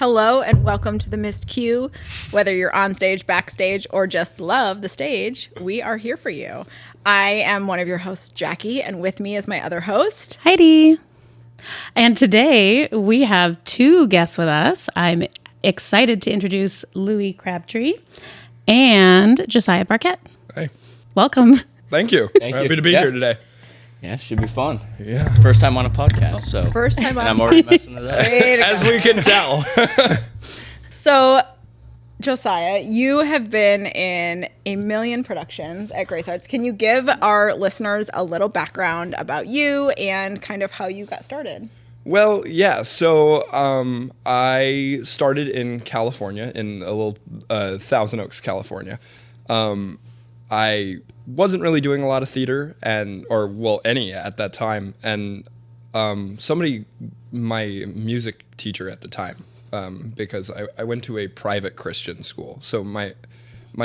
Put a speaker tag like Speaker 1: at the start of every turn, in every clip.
Speaker 1: Hello and welcome to the Missed Q. Whether you're on stage, backstage, or just love the stage, we are here for you. I am one of your hosts, Jackie, and with me is my other host,
Speaker 2: Heidi. And today we have two guests with us. I'm excited to introduce Louie Crabtree and Josiah Barkett.
Speaker 3: Hey.
Speaker 2: Welcome.
Speaker 3: Thank you. Happy to be here today.
Speaker 4: Yeah, should be fun.
Speaker 3: Yeah.
Speaker 4: First time on a podcast, so.
Speaker 1: First time on
Speaker 4: and I'm already messing it up.
Speaker 3: As we can tell.
Speaker 1: So, Josiah, you have been in a million productions at Grace Arts. Can you give our listeners a little background about you and kind of how you got started?
Speaker 3: Well, yeah. So I started in California, in a little Thousand Oaks, California. I wasn't really doing a lot of theater any at that time. And my music teacher at the time, because I went to a private Christian school. So my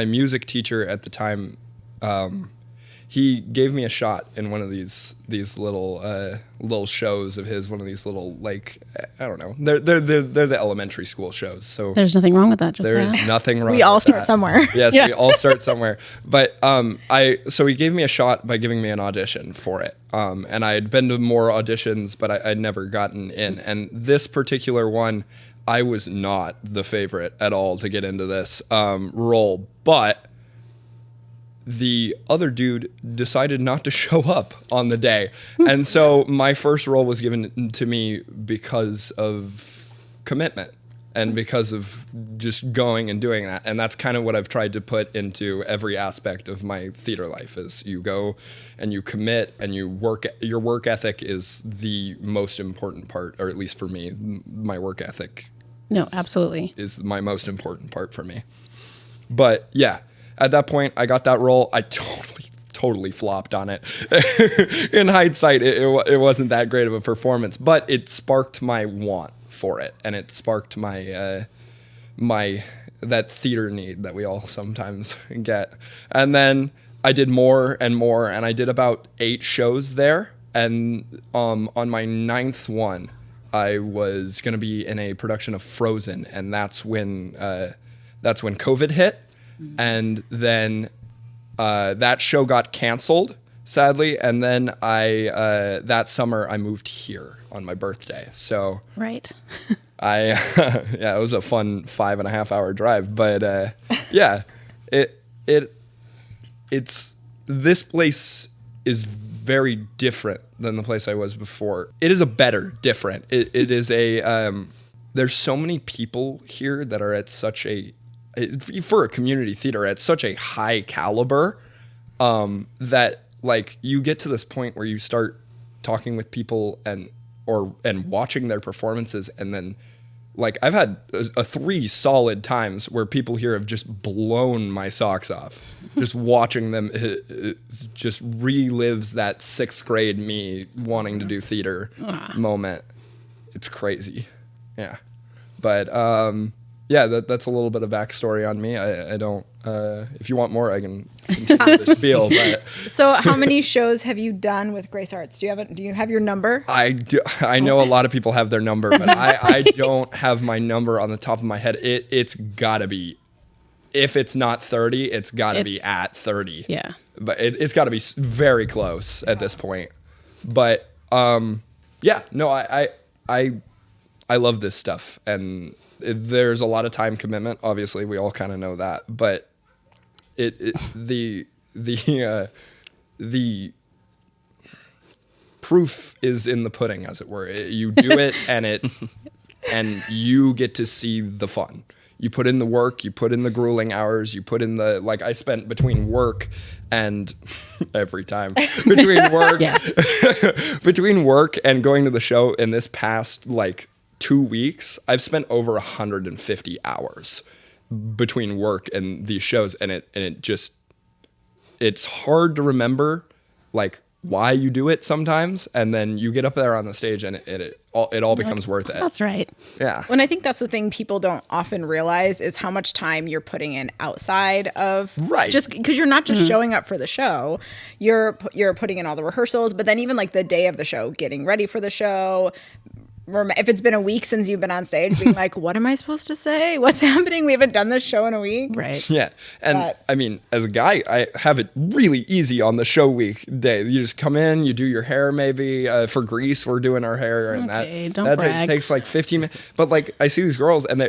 Speaker 3: music teacher at the time, he gave me a shot in one of these little shows of his, one of these little, like, I don't know. They're the elementary school shows. So
Speaker 2: There's nothing wrong with that, Josiah.
Speaker 3: there's nothing wrong.
Speaker 1: We all
Speaker 3: with
Speaker 1: start
Speaker 3: that.
Speaker 1: somewhere.
Speaker 3: Yes,
Speaker 2: Yeah.
Speaker 3: we all start somewhere. But so he gave me a shot by giving me an audition for it. And I had been to more auditions, but I'd never gotten in. And this particular one, I was not the favorite at all to get into this role, but the other dude decided not to show up on the day. And so my first role was given to me because of commitment and because of just going and doing that. And that's kind of what I've tried to put into every aspect of my theater life is you go and you commit and you work. Your work ethic is the most important part, or at least for me, my work ethic.
Speaker 2: No, absolutely.
Speaker 3: Is my most important part for me. But yeah. At that point, I got that role. I totally flopped on it. In hindsight, it wasn't that great of a performance, but it sparked my want for it, and it sparked my that theater need that we all sometimes get. And then I did more and more, and I did about 8 shows there. And on my 9th one, I was going to be in a production of Frozen, and that's when COVID hit. And then that show got canceled, sadly. And then that summer I moved here on my birthday. So
Speaker 2: Right.
Speaker 3: it was a fun 5.5 hour drive. But yeah, it's this place is very different than the place I was before. It is a better different. It is a there's so many people here that are at such a for a community theater at such a high caliber that like you get to this point where you start talking with people and watching their performances, and then like I've had a 3 solid times where people here have just blown my socks off. Just watching them it just relives that 6th grade me wanting to do theater moment. It's crazy. Yeah. But yeah, that's a little bit of backstory on me. I don't. If you want more, I can continue the spiel. But
Speaker 1: So, how many shows have you done with Grace Arts? Do you have your number?
Speaker 3: I know a lot of people have their number, but I don't have my number on the top of my head. It's gotta be. If it's not 30, it's gotta be at 30.
Speaker 2: Yeah.
Speaker 3: But it's gotta be very close at this point. But yeah, no, I love this stuff, and there's a lot of time commitment. Obviously, we all kind of know that, but the proof is in the pudding, as it were. You do it, and you get to see the fun. You put in the work, you put in the grueling hours, you put in the, like I spent between work and every time between work, between work and going to the show in this past like 2 weeks, I've spent over 150 hours between work and these shows, and it's hard to remember like why you do it sometimes, and then you get up there on the stage and it all becomes worth it.
Speaker 2: That's right.
Speaker 3: Yeah.
Speaker 1: And I think that's the thing people don't often realize is how much time you're putting in outside of just because you're not just showing up for the show, you're putting in all the rehearsals, but then even like the day of the show, getting ready for the show, if it's been a week since you've been on stage, being like, what am I supposed to say? What's happening? We haven't done this show in a week.
Speaker 2: Right.
Speaker 3: Yeah. And
Speaker 1: But-
Speaker 3: I mean, as a guy, I have it really easy on the show week day. You just come in, you do your hair maybe. For Grease, we're doing our hair. And
Speaker 2: Okay,
Speaker 3: that
Speaker 2: don't brag.
Speaker 3: takes like 15 minutes. But like, I see these girls and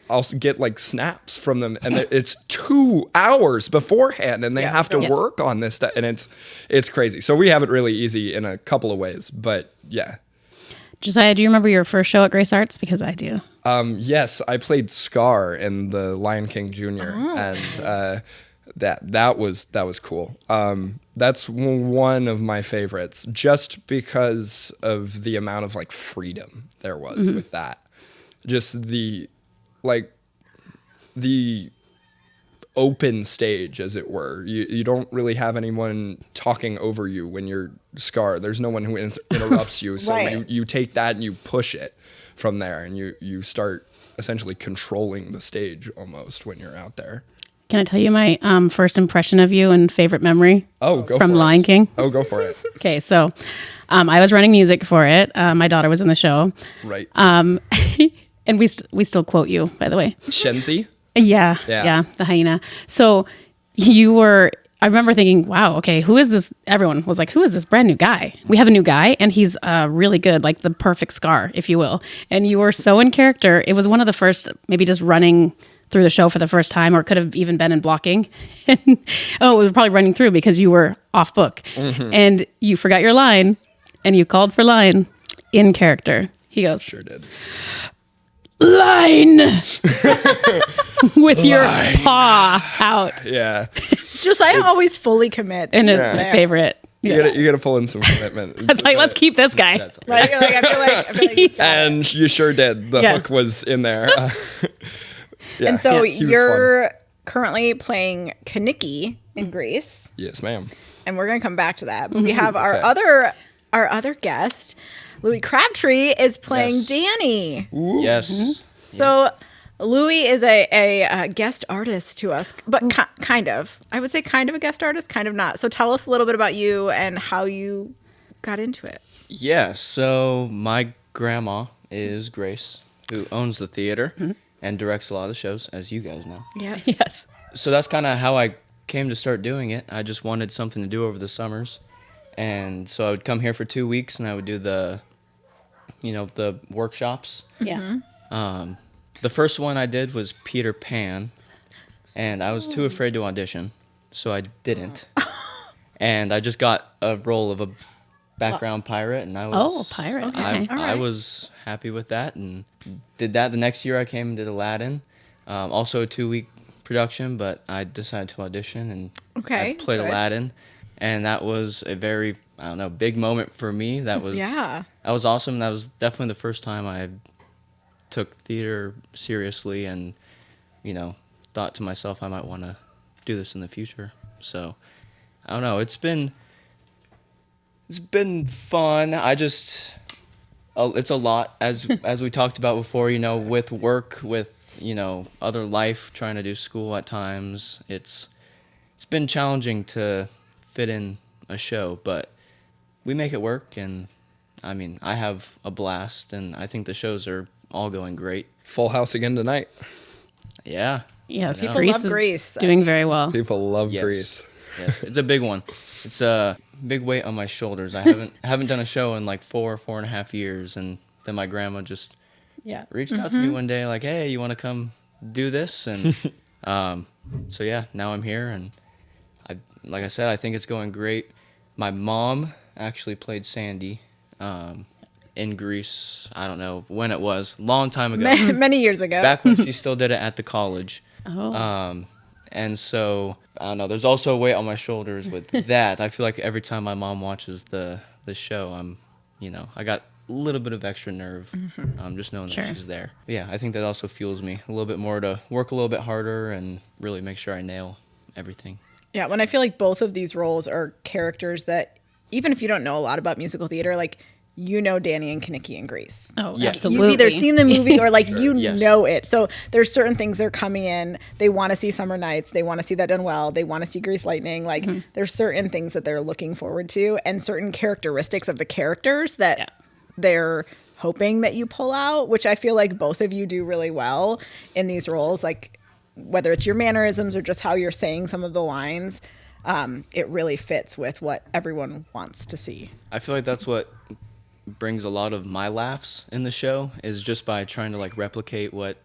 Speaker 3: I'll get like snaps from them and it's 2 hours beforehand and they have to
Speaker 2: Yes.
Speaker 3: work on this stuff. And it's crazy. So we have it really easy in a couple of ways. But yeah.
Speaker 2: Josiah, do you remember your first show at Grace Arts? Because I do.
Speaker 3: Yes, I played Scar in the Lion King Jr. And that was cool. That's one of my favorites, just because of the amount of like freedom there was with that. Just the open stage, as it were. You don't really have anyone talking over you when you're Scar. There's no one who interrupts you. So
Speaker 1: Right.
Speaker 3: you take that and you push it from there, and you start essentially controlling the stage almost when you're out there.
Speaker 2: Can I tell you my first impression of you and favorite memory?
Speaker 3: Oh, go
Speaker 2: from
Speaker 3: for
Speaker 2: Lion
Speaker 3: it.
Speaker 2: King.
Speaker 3: Oh, go for it.
Speaker 2: Okay, so I was running music for it. My daughter was in the show,
Speaker 3: Right.
Speaker 2: and we still quote you, by the way.
Speaker 3: Shenzi?
Speaker 2: Yeah, the hyena. So you were. I remember thinking, wow, okay, who is this? Everyone was like, who is this brand new guy? We have a new guy, and he's really good, like the perfect Scar, if you will. And you were so in character. It was one of the first, maybe just running through the show for the first time, or could have even been in blocking. It was probably running through because you were off book. And you forgot your line, and you called for line in character. He goes,
Speaker 3: Sure did.
Speaker 2: line! With your paw out.
Speaker 3: Yeah.
Speaker 1: Josiah always fully commits.
Speaker 2: And it's
Speaker 3: Yeah.
Speaker 2: my favorite.
Speaker 3: You gotta pull in some commitment.
Speaker 2: It's like, let's keep this guy.
Speaker 4: That's all.
Speaker 1: Right? Like, I feel like it's
Speaker 3: And you sure did. The
Speaker 2: Yeah.
Speaker 3: hook was in there. Yeah.
Speaker 1: And so
Speaker 3: He was
Speaker 1: you're currently playing Kaniki in Greece,
Speaker 3: Yes, ma'am.
Speaker 1: and we're gonna come back to that. But we have
Speaker 3: Okay.
Speaker 1: our other guest, Louie Crabtree, is playing
Speaker 4: Yes.
Speaker 1: Danny.
Speaker 4: Yes.
Speaker 1: So Louie is a guest artist to us, but kind of. I would say kind of a guest artist, kind of not. So tell us a little bit about you and how you got into it.
Speaker 4: Yeah. So my grandma is Grace, who owns the theater and directs a lot of the shows, as you guys know.
Speaker 1: Yeah.
Speaker 2: Yes.
Speaker 4: So that's kind of how I came to start doing it. I just wanted something to do over the summers. And so I would come here for 2 weeks and I would do the workshops.
Speaker 2: Yeah.
Speaker 4: The first one I did was Peter Pan, and I was too afraid to audition, so I didn't. And I just got a role of a background pirate, and I was
Speaker 2: Oh, pirate. Okay.
Speaker 1: All right.
Speaker 4: I was happy with that, and did that. The next year I came and did Aladdin, also a 2-week production, but I decided to audition, and
Speaker 1: Okay,
Speaker 4: I played
Speaker 1: good.
Speaker 4: Aladdin, and that was a very, big moment for me. That was
Speaker 1: Yeah.
Speaker 4: That was awesome. That was definitely the first time I took theater seriously and, thought to myself I might want to do this in the future. So, I don't know. It's been fun. It's a lot as we talked about before, with work, with, other life, trying to do school at times. It's been challenging to fit in a show, but we make it work, and I have a blast, and I think the shows are all going great.
Speaker 3: Full house again tonight.
Speaker 4: Yeah.
Speaker 2: Yes.
Speaker 4: People
Speaker 2: Grease
Speaker 1: love
Speaker 2: is
Speaker 1: Grease.
Speaker 2: doing very well.
Speaker 3: People love
Speaker 4: Yes.
Speaker 3: Grease.
Speaker 4: Yes. It's a big one. It's a big weight on my shoulders. I haven't done a show in like 4.5 years, and then my grandma just
Speaker 2: Yeah.
Speaker 4: reached out to me one day like, hey, you want to come do this? And so yeah, now I'm here, and like I said, I think it's going great. My mom actually played Sandy in Greece. I don't know when it was, long time ago.
Speaker 1: Many years ago.
Speaker 4: Back when she still did it at the college.
Speaker 2: Oh.
Speaker 4: And so, I don't know, there's also a weight on my shoulders with that. I feel like every time my mom watches the show, I got a little bit of extra nerve, just knowing
Speaker 2: Sure.
Speaker 4: that she's there. But yeah, I think that also fuels me a little bit more to work a little bit harder and really make sure I nail everything.
Speaker 1: Yeah, when I feel like both of these roles are characters that, even if you don't know a lot about musical theater, like, Danny and Kaniki in Grease.
Speaker 2: Oh,
Speaker 4: Yeah.
Speaker 2: absolutely.
Speaker 1: You've either seen the movie or like
Speaker 4: Yes.
Speaker 1: know it. So there's certain things they're coming in. They want to see Summer Nights. They want to see that done well. They want to see Grease Lightning. Like there's certain things that they're looking forward to, and certain characteristics of the characters that they're hoping that you pull out, which I feel like both of you do really well in these roles. Like whether it's your mannerisms or just how you're saying some of the lines, it really fits with what everyone wants to see.
Speaker 4: I feel like that's what brings a lot of my laughs in the show, is just by trying to like replicate what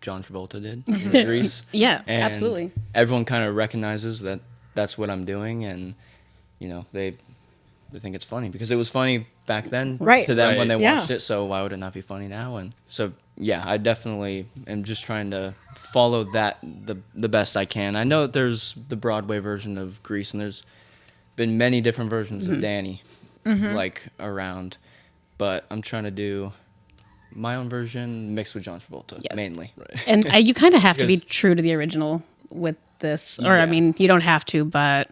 Speaker 4: John Travolta did in Grease.
Speaker 2: Yeah,
Speaker 4: and
Speaker 2: absolutely.
Speaker 4: Everyone kind of recognizes that that's what I'm doing, and you know, they think it's funny because it was funny back then
Speaker 1: Right.
Speaker 4: to them when they
Speaker 1: Yeah.
Speaker 4: watched it. So why would it not be funny now? And so yeah, I definitely am just trying to follow that the best I can. I know that there's the Broadway version of Grease, and there's been many different versions of Danny like around, but I'm trying to do my own version mixed with John Travolta mainly.
Speaker 2: And you kind of have to be
Speaker 4: Because-
Speaker 2: true to the original with this. Or, I
Speaker 4: Yeah.
Speaker 2: mean, you don't have to, but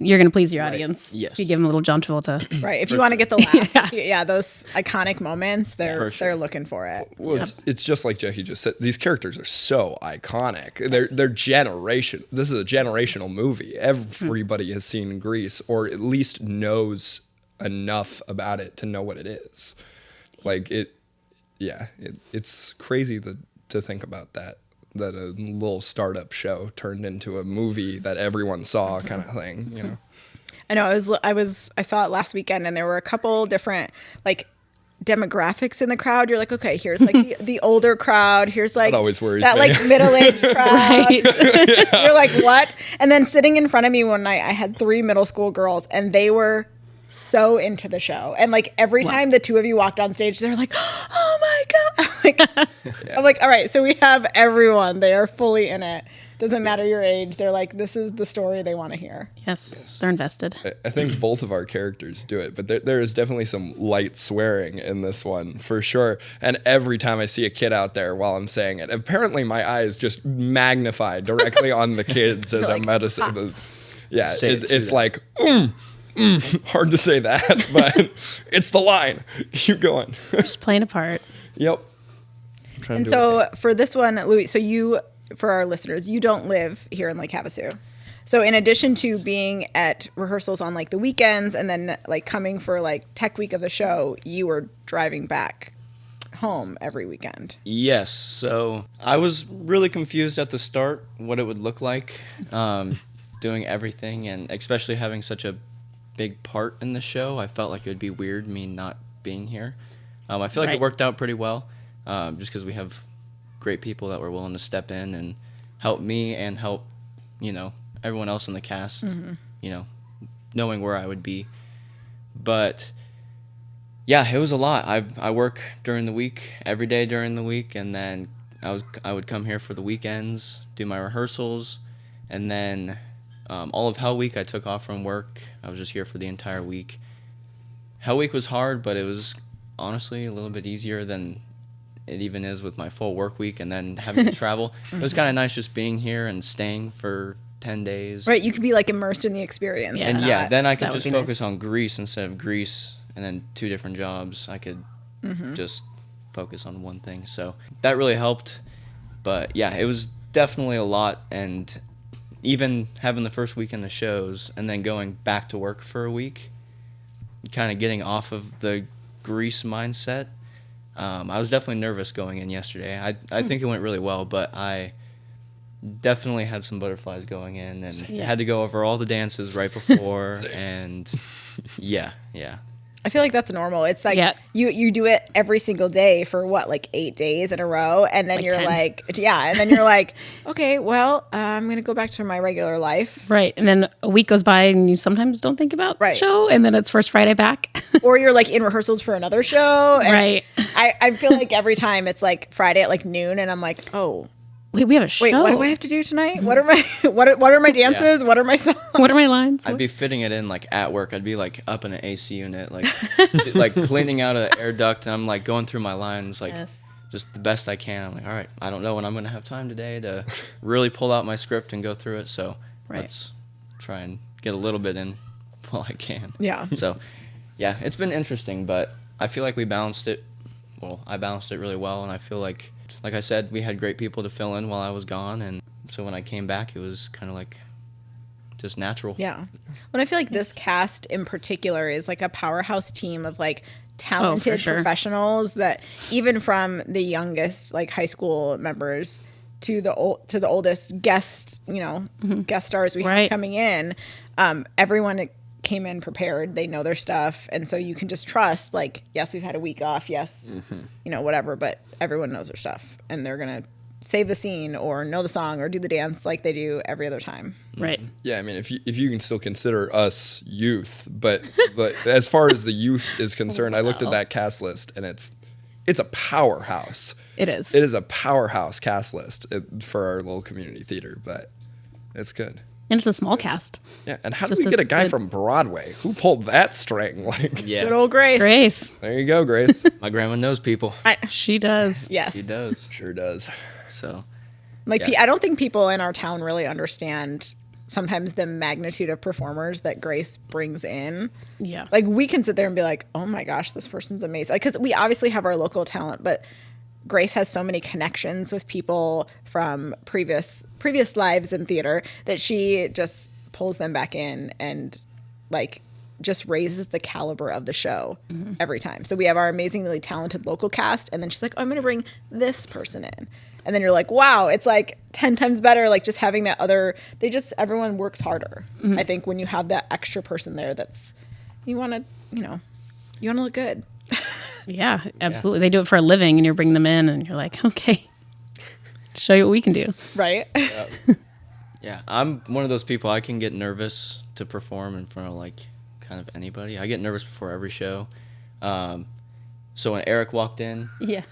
Speaker 2: you're going to please your audience.
Speaker 4: Yes.
Speaker 2: If you give them a little John Travolta.
Speaker 1: Right. If you want to get the laughs,
Speaker 2: Yeah.
Speaker 1: yeah, those iconic moments, they're
Speaker 4: For sure.
Speaker 1: they're looking for it.
Speaker 3: Well, it's just like Jackie just said. These characters are so iconic. They're generation. This is a generational movie. Everybody has seen Grease, or at least knows enough about it to know what it is. Like it. Yeah, it's crazy to think about that a little startup show turned into a movie that everyone saw, kind of thing. You know.
Speaker 1: I know I saw it last weekend, and there were a couple different like demographics in the crowd. You're like, okay, here's like the older crowd. Here's like
Speaker 3: always worries
Speaker 1: that
Speaker 3: me.
Speaker 1: like middle-aged crowd.
Speaker 2: Right.
Speaker 1: You're like, what? And then sitting in front of me one night, I had 3 middle school girls, and they were so into the show. And like every time the two of you walked on stage, they're like, oh my God. I'm like, all right, so we have everyone. They are fully in it. Doesn't matter your age. They're like, this is the story they want to hear.
Speaker 2: Yes, they're invested.
Speaker 3: I think both of our characters do it, but there is definitely some light swearing in this one for sure. And every time I see a kid out there while I'm saying it, apparently my eyes just magnify directly on the kids as I'm about to say the. Yeah,
Speaker 4: Say it to
Speaker 3: it's
Speaker 4: them.
Speaker 3: like, hard to say that, but it's the line. Keep going.
Speaker 2: Just playing a part.
Speaker 3: Yep. Trying
Speaker 1: And
Speaker 3: to do it.
Speaker 1: so for this one, Louis, so you, for our listeners, you don't live here in Lake Havasu. So in addition to being at rehearsals on like the weekends and then like coming for like tech week of the show, you were driving back home every weekend.
Speaker 4: Yes. So I was really confused at the start what it would look like, doing everything, and especially having such a big part in the show. I felt like it would be weird me not being here. I feel like
Speaker 2: Right.
Speaker 4: it worked out pretty well, just because we have great people that were willing to step in and help me and help, everyone else in the cast, knowing where I would be. But yeah, it was a lot. I work during the week, every day during the week, and then I would come here for the weekends, do my rehearsals, and then all of Hell Week I took off from work. I was just here for the entire week. Hell Week was hard, but it was honestly a little bit easier than it even is with my full work week and then having to travel. It was kind of nice just being here and staying for 10 days.
Speaker 1: Right. You could be like immersed in the experience.
Speaker 2: Yeah.
Speaker 4: And
Speaker 1: not-
Speaker 4: yeah, then I could
Speaker 2: That would
Speaker 4: just
Speaker 2: be nice.
Speaker 4: focus on Grease instead of Grease and then 2 different jobs. I could just focus on one thing. So that really helped. But yeah, it was definitely a lot. And even having the first weekend of shows and then going back to work for a week, kind of getting off of the Grease mindset. I was definitely nervous going in yesterday. I think it went really well, but I definitely had some butterflies going in and
Speaker 2: Yeah.
Speaker 4: had to go over all the dances right before. And yeah.
Speaker 1: I feel like that's normal. It's like
Speaker 2: Yeah.
Speaker 1: you do it every single day for what, like 8 days in a row, and then
Speaker 2: Like
Speaker 1: you're
Speaker 2: 10.
Speaker 1: like, yeah, and then you're like, okay, well, I'm gonna go back to my regular life,
Speaker 2: Right. And then a week goes by and you sometimes don't think about
Speaker 1: Right.
Speaker 2: the show. And then it's first Friday back.
Speaker 1: or you're like in rehearsals for another show, and
Speaker 2: Right.
Speaker 1: I feel like every time it's like Friday at like noon, and I'm like, oh,
Speaker 2: Wait, we have a show.
Speaker 1: wait, what do I have to do tonight? What are my what are my dances? What are my songs?
Speaker 2: What are my lines?
Speaker 4: I'd be fitting it in like at work. I'd be like up in an AC unit, like like cleaning out an air duct, and I'm like going through my lines like
Speaker 2: Yes.
Speaker 4: just the best I can. I'm like, all right, I don't know when I'm gonna have time today to really pull out my script and go through it. So
Speaker 2: Right.
Speaker 4: let's try and get a little bit in while I can.
Speaker 1: Yeah.
Speaker 4: So yeah, it's been interesting, but I feel like we balanced it. Well, I balanced it really well, and I feel like I said, we had great people to fill in while I was gone, and so when I came back, it was kind of like just natural.
Speaker 1: Yeah. When I feel like this cast in particular is like a powerhouse team of like talented
Speaker 2: sure.
Speaker 1: professionals that even from the youngest like high school members to the oldest guest, guest stars we have
Speaker 2: Right.
Speaker 1: coming in, everyone came in prepared. They know their stuff, and so you can just trust. Like, yes, we've had a week off. Yes, whatever, but everyone knows their stuff, and they're gonna save the scene or know the song or do the dance like they do every other time.
Speaker 2: Right.
Speaker 3: Yeah, I mean, if you can still consider us youth, but as far as the youth is concerned, I looked at that cast list and it's a powerhouse.
Speaker 2: It is.
Speaker 3: It is a powerhouse cast list for our little community theater, but it's good.
Speaker 2: And it's a small cast.
Speaker 3: Yeah, and how did
Speaker 2: Just
Speaker 3: we get a guy
Speaker 2: good-
Speaker 3: from Broadway? Who pulled that string? Like,
Speaker 1: Good
Speaker 4: Yeah.
Speaker 1: old Grace.
Speaker 2: Grace.
Speaker 3: there you go, Grace.
Speaker 4: My grandma knows people.
Speaker 2: She does.
Speaker 1: Yes.
Speaker 4: She does.
Speaker 3: Sure does.
Speaker 4: So
Speaker 1: Like,
Speaker 4: Yeah.
Speaker 1: I don't think people in our town really understand sometimes the magnitude of performers that Grace brings in.
Speaker 2: Yeah.
Speaker 1: Like, we can sit there and be like, oh my gosh, this person's amazing. Because we obviously have our local talent, but Grace has so many connections with people from previous lives in theater that she just pulls them back in and like just raises the caliber of the show every time. So we have our amazingly talented local cast, and then she's like, oh, I'm going to bring this person in. And then you're like, wow, it's like 10 times better. Like just having that other, everyone works harder. I think when you have that extra person there, you want to look good.
Speaker 2: Yeah, absolutely. They do it for a living, and you're bringing them in, and you're like, okay, show you what we can do.
Speaker 1: Right?
Speaker 4: yeah, I'm one of those people. I can get nervous to perform in front of like kind of anybody. I get nervous before every show. So when Eric walked in,
Speaker 2: Yeah.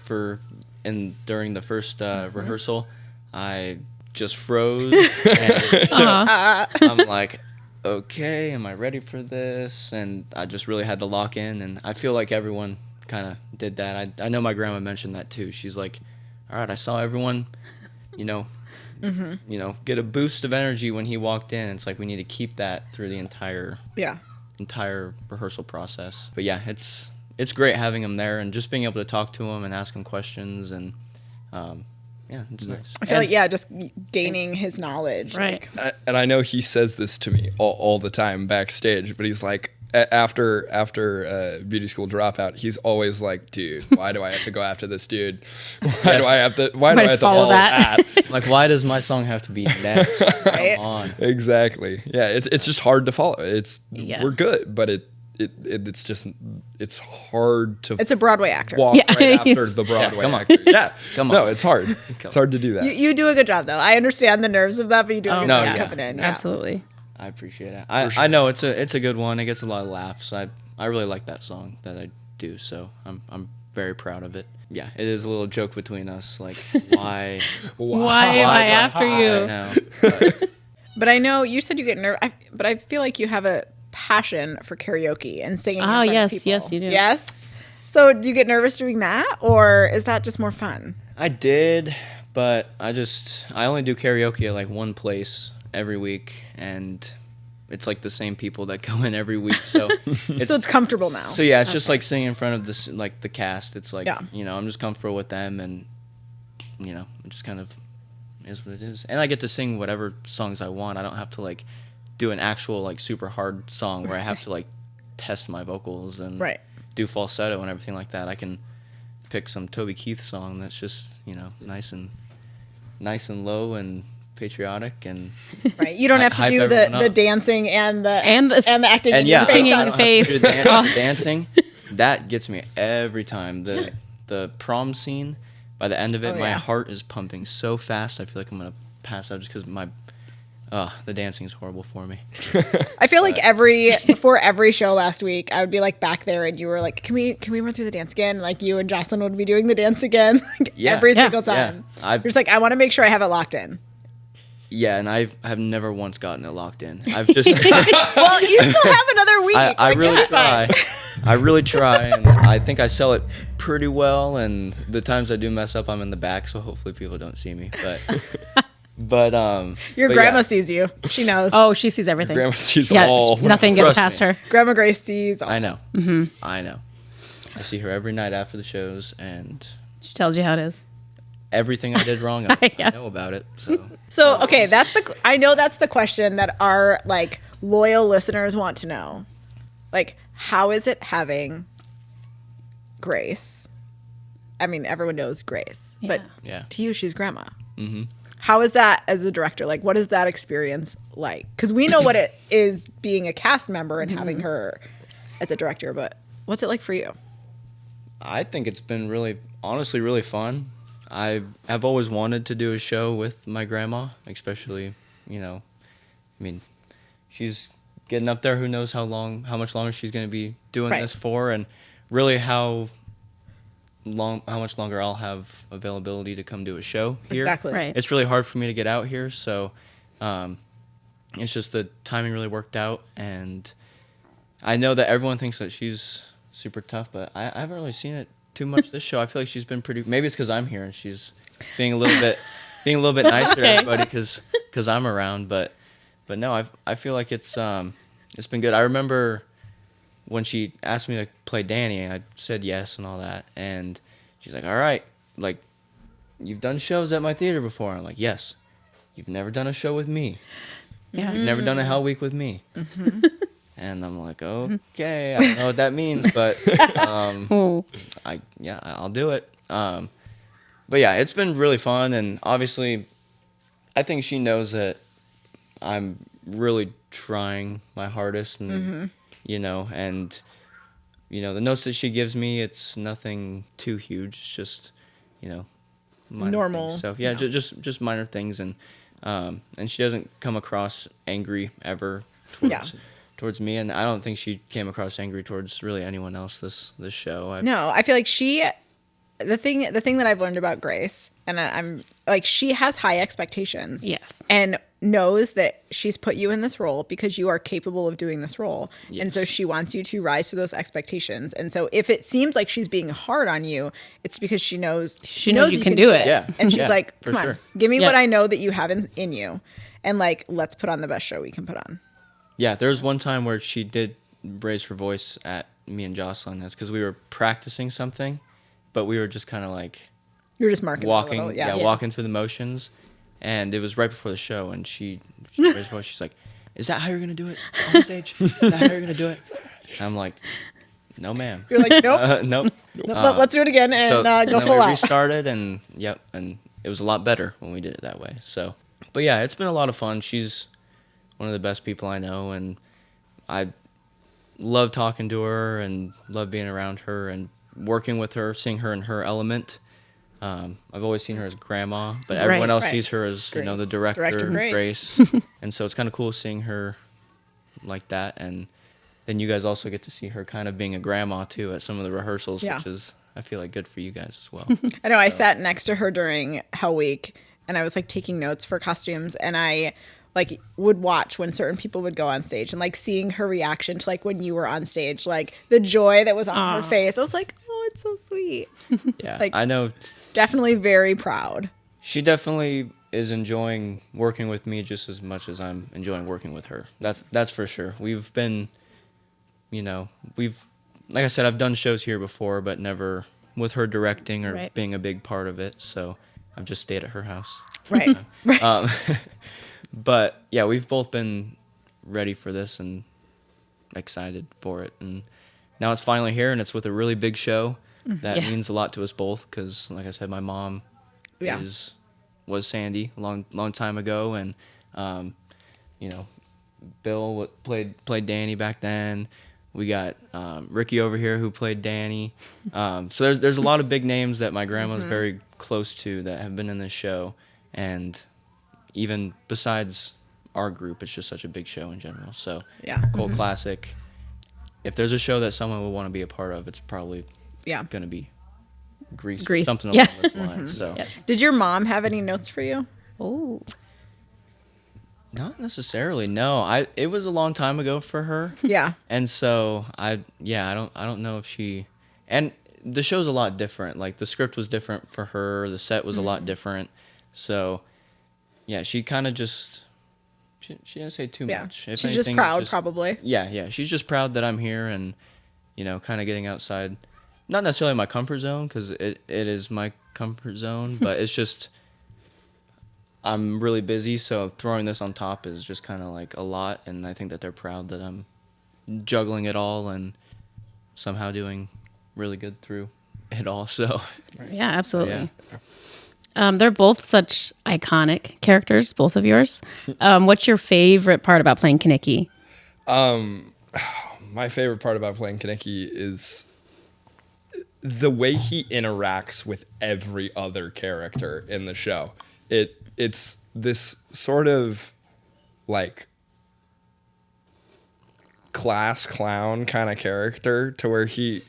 Speaker 4: during the first rehearsal, I just froze. And I'm like, okay, am I ready for this? And I just really had to lock in, and I feel like everyone kind of did that. I know my grandma mentioned that too. She's like, all right, I saw everyone, get a boost of energy when he walked in. It's like we need to keep that through the entire rehearsal process. But yeah, it's great having him there and just being able to talk to him and ask him questions, and it's nice.
Speaker 1: I feel like, just gaining his knowledge.
Speaker 2: Right.
Speaker 3: And I know he says this to me all the time backstage, but he's like, after beauty school dropout, he's always like, dude, why do I have to go after this dude? Why do I have to follow that?
Speaker 4: Like, why does my song have to be next?
Speaker 1: Right?
Speaker 4: Come on.
Speaker 3: Exactly. Yeah, it's just hard to follow.
Speaker 2: Yeah.
Speaker 3: We're good, but it's hard to
Speaker 1: It's a Broadway actor.
Speaker 3: walk
Speaker 2: Yeah,
Speaker 3: right after
Speaker 2: it's-
Speaker 3: the Broadway
Speaker 4: come on.
Speaker 3: actor. Yeah.
Speaker 4: Come on.
Speaker 3: No, it's hard. It's hard to do that.
Speaker 1: You do a good job, though. I understand the nerves of that, but you do a good
Speaker 4: no,
Speaker 1: job
Speaker 4: yeah.
Speaker 1: coming in. Yeah.
Speaker 2: Absolutely.
Speaker 4: I appreciate it. I know it's a good one. It gets a lot of laughs. I really like that song that I do, so I'm very proud of it. Yeah, it is a little joke between us, like why
Speaker 2: Why am I after
Speaker 4: I
Speaker 2: you?
Speaker 4: know. But
Speaker 1: But I know you said you get nervous, but I feel like you have a passion for karaoke and singing. in front of
Speaker 2: yes,
Speaker 1: people.
Speaker 2: yes, you do.
Speaker 1: Yes. So do you get nervous doing that, or is that just more fun?
Speaker 4: I did, but I only do karaoke at like one place every week, and it's like the same people that go in every week, so
Speaker 1: It's comfortable now.
Speaker 4: So yeah, it's just like singing in front of this, like the cast. It's like,
Speaker 1: Yeah.
Speaker 4: I'm just comfortable with them, and it just kind of is what it is. And I get to sing whatever songs I want. I don't have to like do an actual like super hard song where I have to like test my vocals and
Speaker 1: Right.
Speaker 4: do falsetto and everything like that. I can pick some Toby Keith song that's just nice and low and patriotic and
Speaker 1: Right. You don't have to
Speaker 4: Hype
Speaker 1: do
Speaker 4: everyone
Speaker 1: the
Speaker 4: up.
Speaker 1: dancing and the acting.
Speaker 4: and
Speaker 1: in
Speaker 4: yeah,
Speaker 1: your
Speaker 2: singing
Speaker 1: face.
Speaker 2: in the face.
Speaker 4: I don't have to do dancing. That gets me every time. The prom scene. By the end of it,
Speaker 1: Oh,
Speaker 4: my
Speaker 1: yeah.
Speaker 4: heart is pumping so fast. I feel like I'm gonna pass out just because the dancing is horrible for me.
Speaker 1: I feel like before every show last week, I would be like back there, and you were like, "Can we run through the dance again?" Like you and Jocelyn would be doing the dance again, like,
Speaker 4: Yeah.
Speaker 1: every
Speaker 2: Yeah.
Speaker 1: single time.
Speaker 4: Yeah.
Speaker 1: You're just like, I want to make sure I have it locked in.
Speaker 4: Yeah, and I have never once gotten it locked in. I've just
Speaker 1: Well, you still have another week.
Speaker 4: I
Speaker 1: Like,
Speaker 4: really
Speaker 1: you're fine.
Speaker 4: try. I really try, and I think I sell it pretty well. And the times I do mess up, I'm in the back, so hopefully people don't see me. But
Speaker 1: Your
Speaker 4: but
Speaker 1: grandma
Speaker 4: yeah.
Speaker 1: sees you. She knows.
Speaker 2: Oh, she sees everything.
Speaker 3: Grandma sees
Speaker 2: Yeah,
Speaker 3: all.
Speaker 2: nothing gets
Speaker 4: Trust
Speaker 2: past
Speaker 4: me.
Speaker 2: her.
Speaker 1: Grandma Grace sees.
Speaker 4: I know. I know. I see her every night after the shows, and
Speaker 2: She tells you how it is.
Speaker 4: everything I did wrong, I
Speaker 2: Yeah.
Speaker 4: know about it. So
Speaker 1: So okay, I know that's the question that our like loyal listeners want to know. Like, how is it having Grace, I mean, everyone knows Grace, but
Speaker 4: Yeah.
Speaker 1: to you, she's grandma. How is that as a director? Like, what is that experience like? Because we know what it is being a cast member and having her as a director, but what's it like for you?
Speaker 4: I think it's been honestly, really fun. I've always wanted to do a show with my grandma, especially, I mean, she's getting up there. Who knows how much longer she's going to be doing
Speaker 1: Right.
Speaker 4: this for, and really how much longer I'll have availability to come do a show here.
Speaker 1: Exactly.
Speaker 2: Right.
Speaker 4: It's really hard for me to get out here, so it's just the timing really worked out, and I know that everyone thinks that she's super tough, but I haven't really seen it too much this show. I feel like she's been pretty. Maybe it's because I'm here and she's being a little bit nicer to everybody because I'm around. But no, I feel like it's been good. I remember when she asked me to play Danny, I said yes and all that, and she's like, "All right, like you've done shows at my theater before." I'm like, "Yes." You've never done a show with me.
Speaker 2: Yeah.
Speaker 4: You've never done a Hell Week with me. And I'm like, okay, I don't know what that means, but
Speaker 2: Oh.
Speaker 4: I'll do it. But yeah, it's been really fun, and obviously, I think she knows that I'm really trying my hardest, and and the notes that she gives me, it's nothing too huge. It's just minor
Speaker 1: Normal,
Speaker 4: things. So yeah, just minor things, and she doesn't come across angry ever towards me, and I don't think she came across angry towards really anyone else this show.
Speaker 1: No, I feel like the thing that I've learned about Grace, and I'm like, she has high expectations.
Speaker 2: Yes.
Speaker 1: And knows that she's put you in this role because you are capable of doing this role.
Speaker 4: Yes.
Speaker 1: And so she wants you to rise to those expectations. And so if it seems like she's being hard on you, it's because she knows
Speaker 2: you can do it.
Speaker 4: Yeah.
Speaker 1: And she's
Speaker 4: Yeah,
Speaker 1: like,
Speaker 4: for
Speaker 1: come on,
Speaker 4: sure.
Speaker 1: give me
Speaker 2: Yep.
Speaker 1: what I know that you have in you. And like, let's put on the best show we can put on.
Speaker 4: Yeah, there was one time where she did raise her voice at me and Jocelyn. That's because we were practicing something, but we were just kind of like
Speaker 1: You're just marking
Speaker 4: walking,
Speaker 1: a little,
Speaker 4: walking through the motions. And it was right before the show, and she raised her voice. She's like, "Is that how you're gonna do it on stage? Is that how you're gonna do it?" And I'm like, "No, ma'am."
Speaker 1: You're like, nope.
Speaker 4: Nope.
Speaker 1: Let's do it again and go
Speaker 4: then
Speaker 1: full
Speaker 4: we
Speaker 1: out.
Speaker 4: restarted, and and it was a lot better when we did it that way. So, but yeah, it's been a lot of fun. She's one of the best people I know, and I love talking to her and love being around her and working with her, seeing her in her element. I've always seen her as grandma, but everyone else
Speaker 1: right.
Speaker 4: sees her as
Speaker 1: Grace.
Speaker 4: the director
Speaker 1: Grace.
Speaker 4: and so it's kind of cool seeing her like that. And then you guys also get to see her kind of being a grandma too at some of the rehearsals,
Speaker 1: Yeah.
Speaker 4: which is I feel like good for you guys as well.
Speaker 1: I know I sat next to her during Hell Week and I was like taking notes for costumes, and I like would watch when certain people would go on stage and like seeing her reaction to like when you were on stage, like the joy that was on her face. I was like, oh, it's so sweet.
Speaker 4: Yeah,
Speaker 1: Like-
Speaker 4: I know
Speaker 1: Definitely very proud.
Speaker 4: she definitely is enjoying working with me just as much as I'm enjoying working with her. That's for sure. We've been, like I said, I've done shows here before, but never with her directing or
Speaker 2: Right.
Speaker 4: being a big part of it. So I've just stayed at her house.
Speaker 1: Right.
Speaker 4: But yeah, we've both been ready for this and excited for it. And now it's finally here, and it's with a really big show. That
Speaker 2: Yeah.
Speaker 4: means a lot to us both because, like I said, my mom
Speaker 1: Yeah.
Speaker 4: was Sandy a long time ago, and Bill played Danny back then. We got Ricky over here who played Danny. So there's a lot of big names that my grandma's very close to that have been in this show, and even besides our group, it's just such a big show in general. So
Speaker 1: Yeah.
Speaker 4: cult classic. If there's a show that someone would want to be a part of, it's probably
Speaker 1: Yeah.
Speaker 4: gonna be Grease,
Speaker 2: Grease,
Speaker 4: something along
Speaker 2: yeah.
Speaker 4: those lines. So
Speaker 2: Yes.
Speaker 1: Did your mom have any notes for you?
Speaker 2: Oh.
Speaker 4: not necessarily. No, it was a long time ago for her.
Speaker 1: Yeah.
Speaker 4: And so I don't know if she, and the show's a lot different. Like the script was different for her, the set was a lot different. So yeah, she kind of just she didn't say too
Speaker 1: Yeah.
Speaker 4: much. If
Speaker 1: She's just
Speaker 4: anything,
Speaker 1: proud,
Speaker 4: it's
Speaker 1: probably.
Speaker 4: Yeah, she's just proud that I'm here and kind of getting outside, not necessarily my comfort zone because it is my comfort zone, but it's just I'm really busy, so throwing this on top is just kind of like a lot, and I think that they're proud that I'm juggling it all and somehow doing really good through it all. So
Speaker 2: Yeah, absolutely.
Speaker 4: Yeah.
Speaker 2: They're both such iconic characters, both of yours. What's your favorite part about playing Kaneki?
Speaker 3: My favorite part about playing Kaneki is the way he interacts with every other character in the show. It's this sort of like class clown kind of character to where he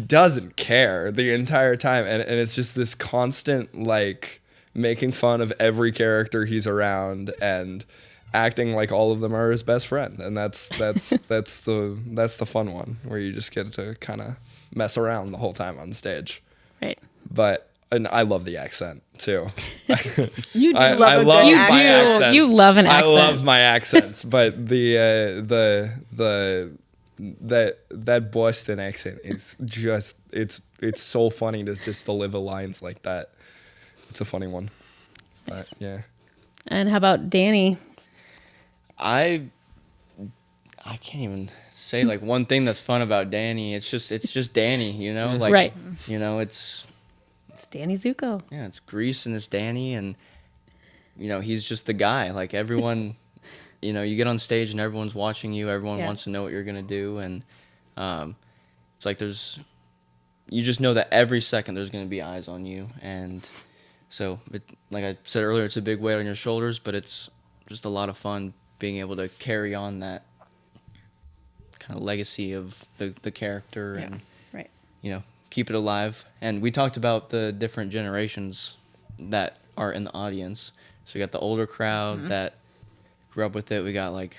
Speaker 3: doesn't care the entire time, and it's just this constant like making fun of every character he's around and acting like all of them are his best friend, and that's the fun one where you just get to kind of mess around the whole time on stage.
Speaker 2: Right.
Speaker 3: And I love the accent too.
Speaker 1: You do
Speaker 3: I
Speaker 1: love a
Speaker 3: love
Speaker 1: good
Speaker 3: my
Speaker 1: accent.
Speaker 3: accents.
Speaker 2: You love an
Speaker 3: I
Speaker 2: accent.
Speaker 3: love my accents, but that Boston accent is just it's so funny to just deliver lines like that. It's a funny one.
Speaker 2: Nice.
Speaker 3: But, yeah.
Speaker 2: And how about Danny?
Speaker 4: I can't even say like one thing that's fun about Danny. It's just Danny, you know, like
Speaker 2: Right.
Speaker 4: you know, it's
Speaker 2: Danny Zuko.
Speaker 4: yeah, it's Grease and it's Danny, and you know, he's just the guy. Like everyone, you know, you get on stage and everyone's watching you. Everyone
Speaker 2: Yeah.
Speaker 4: wants to know what you're gonna do, and it's like you just know that every second there's gonna be eyes on you, and so like I said earlier, it's a big weight on your shoulders, but it's just a lot of fun being able to carry on that kind of legacy of the character
Speaker 2: Yeah.
Speaker 4: and
Speaker 2: Right.
Speaker 4: you know, keep it alive. And we talked about the different generations that are in the audience. So we got the older crowd that grew up with it. We got like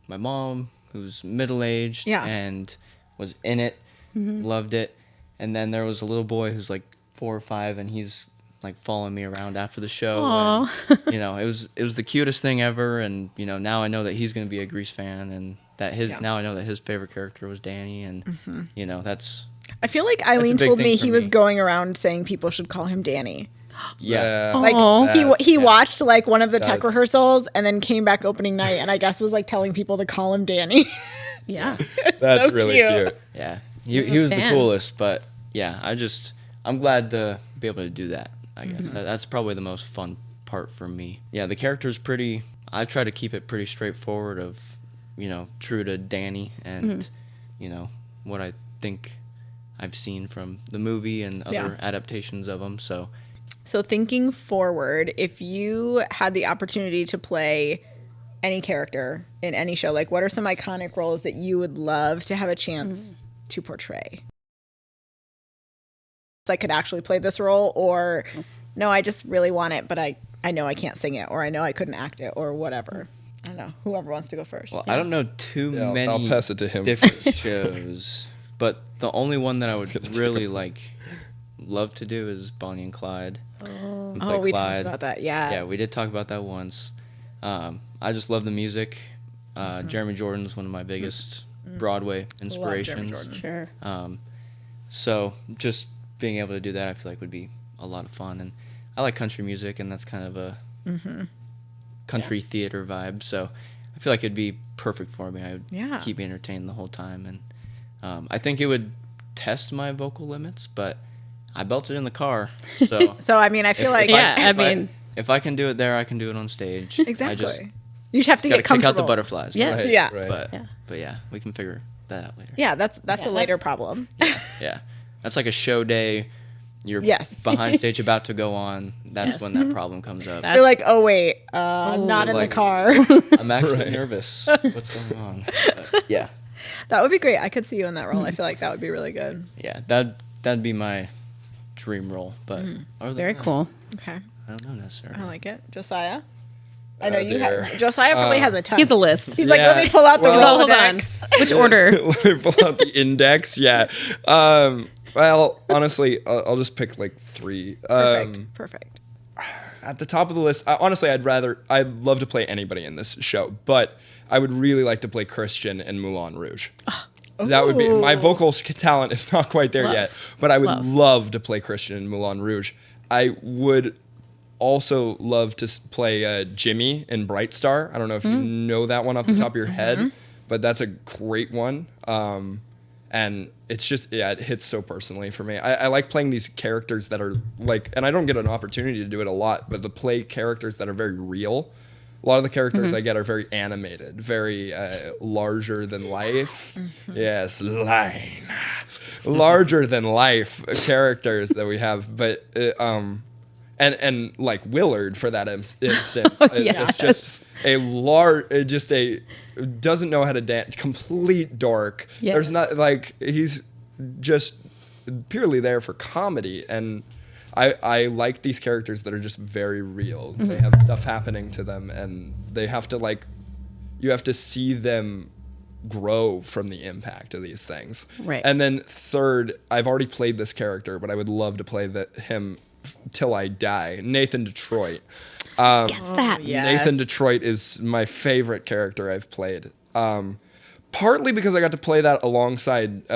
Speaker 4: my mom, who's middle-aged
Speaker 1: Yeah.
Speaker 4: and was in it, loved it. And then there was a little boy who's like 4 or 5, and he's like following me around after the show.
Speaker 2: Aw.
Speaker 4: And, you know, it was the cutest thing ever. And you know, now I know that he's gonna be a Grease fan, and that now I know that his favorite character was Danny, and you know, that's
Speaker 1: I feel like Eileen
Speaker 4: big
Speaker 1: told
Speaker 4: thing
Speaker 1: me
Speaker 4: for
Speaker 1: he was
Speaker 4: me.
Speaker 1: going around saying people should call him Danny.
Speaker 4: yeah.
Speaker 1: Like
Speaker 2: Aw.
Speaker 1: he watched like one of the tech
Speaker 3: That's-
Speaker 1: rehearsals and then came back opening night and I guess was like telling people to call him Danny.
Speaker 2: Yeah.
Speaker 3: That's
Speaker 1: so
Speaker 3: really
Speaker 1: cute.
Speaker 3: cute.
Speaker 4: Yeah, he was the
Speaker 2: fan.
Speaker 4: coolest, but yeah, I'm glad to be able to do that. I guess that's probably the most fun part for me. Yeah, the character's pretty. I try to keep it pretty straightforward, of you know, true to Danny and you know what I think I've seen from the movie and other
Speaker 1: Yeah.
Speaker 4: adaptations of them. So
Speaker 1: So thinking forward, if you had the opportunity to play any character in any show, like what are some iconic roles that you would love to have a chance to portray? I could actually play this role, or no, I just really want it, but I know I can't sing it, or I know I couldn't act it, or whatever. I don't know. Whoever wants to go first.
Speaker 4: well, I don't know too
Speaker 3: Yeah, I'll
Speaker 4: many
Speaker 3: pass it to him.
Speaker 4: different shows, but the only one that I would really like love to do is Bonnie and Clyde. And play
Speaker 1: Oh, we talked
Speaker 4: Clyde.
Speaker 1: about that. Yeah.
Speaker 4: Yeah, we did talk about that once. I just love the music. Jeremy Jordan's one of my biggest Broadway inspirations.
Speaker 2: Sure.
Speaker 4: So just being able to do that, I feel like would be a lot of fun. And I like country music, and that's kind of a country theater vibe. So I feel like it'd be perfect for me. I would
Speaker 1: Yeah.
Speaker 4: keep me entertained the whole time. And I think it would test my vocal limits, but I belted in the car. So
Speaker 1: So I mean, I feel like
Speaker 4: if I can do it there, I can do it on stage.
Speaker 1: exactly.
Speaker 4: I just
Speaker 1: You just have to
Speaker 4: gotta
Speaker 1: get
Speaker 4: kick
Speaker 1: comfortable.
Speaker 4: out the butterflies.
Speaker 2: Yes.
Speaker 3: Right,
Speaker 1: Yeah.
Speaker 3: right.
Speaker 4: But yeah, we can figure that out later.
Speaker 1: Yeah, that's
Speaker 2: Yeah,
Speaker 1: a later problem.
Speaker 4: Yeah. That's like a show day. You're
Speaker 1: Yes.
Speaker 4: behind stage about to go on. That's
Speaker 2: Yes.
Speaker 4: when that problem comes up.
Speaker 1: You're like, oh wait, not in
Speaker 4: like-
Speaker 1: the car.
Speaker 4: I'm actually nervous. What's going on? But yeah.
Speaker 1: That would be great. I could see you in that role. I feel like that would be really good.
Speaker 4: Yeah. That'd be my dream role. But other than
Speaker 2: Very
Speaker 4: that,
Speaker 2: cool.
Speaker 1: Okay,
Speaker 4: I don't know necessarily.
Speaker 1: I like it. Josiah, I know
Speaker 3: Oh,
Speaker 1: you
Speaker 3: dear.
Speaker 1: have. Josiah probably has a ton.
Speaker 2: He's a list.
Speaker 1: He's like, let me pull out the
Speaker 3: Well-
Speaker 2: Hold on.
Speaker 1: Rolodex.
Speaker 2: Which order?
Speaker 3: Let me pull out the index. Yeah. Well, honestly, I'll just pick like 3.
Speaker 1: Perfect.
Speaker 3: At the top of the list, honestly, I'd love to play anybody in this show, but I would really like to play Christian in Moulin Rouge. That would be my
Speaker 1: Ooh.
Speaker 3: vocal talent is not quite there
Speaker 2: Love.
Speaker 3: yet, but I would
Speaker 2: Love.
Speaker 3: love to play Christian in Moulin Rouge. I would also love to play Jimmy in Bright Star. I don't know if you know that one off the top of your head, but that's a great one. And it's just, it hits so personally for me. I like playing these characters that are like, and I don't get an opportunity to do it a lot, but to play characters that are very real. A lot of the characters I get are very animated, very larger than life. Yes, larger than life characters that we have. But and like Willard for that instance, it's just a large, doesn't know how to dance, complete dork.
Speaker 2: Yes.
Speaker 3: There's not like, he's just purely there for comedy. And I like these characters that are just very real. They have stuff happening to them, and they have to like, you have to see them grow from the impact of these things.
Speaker 2: Right.
Speaker 3: And then third, I've already played this character, but I would love to play him till I die. Nathan Detroit.
Speaker 2: Guess that.
Speaker 1: Yes.
Speaker 3: Nathan Detroit is my favorite character I've played. Partly because I got to play that alongside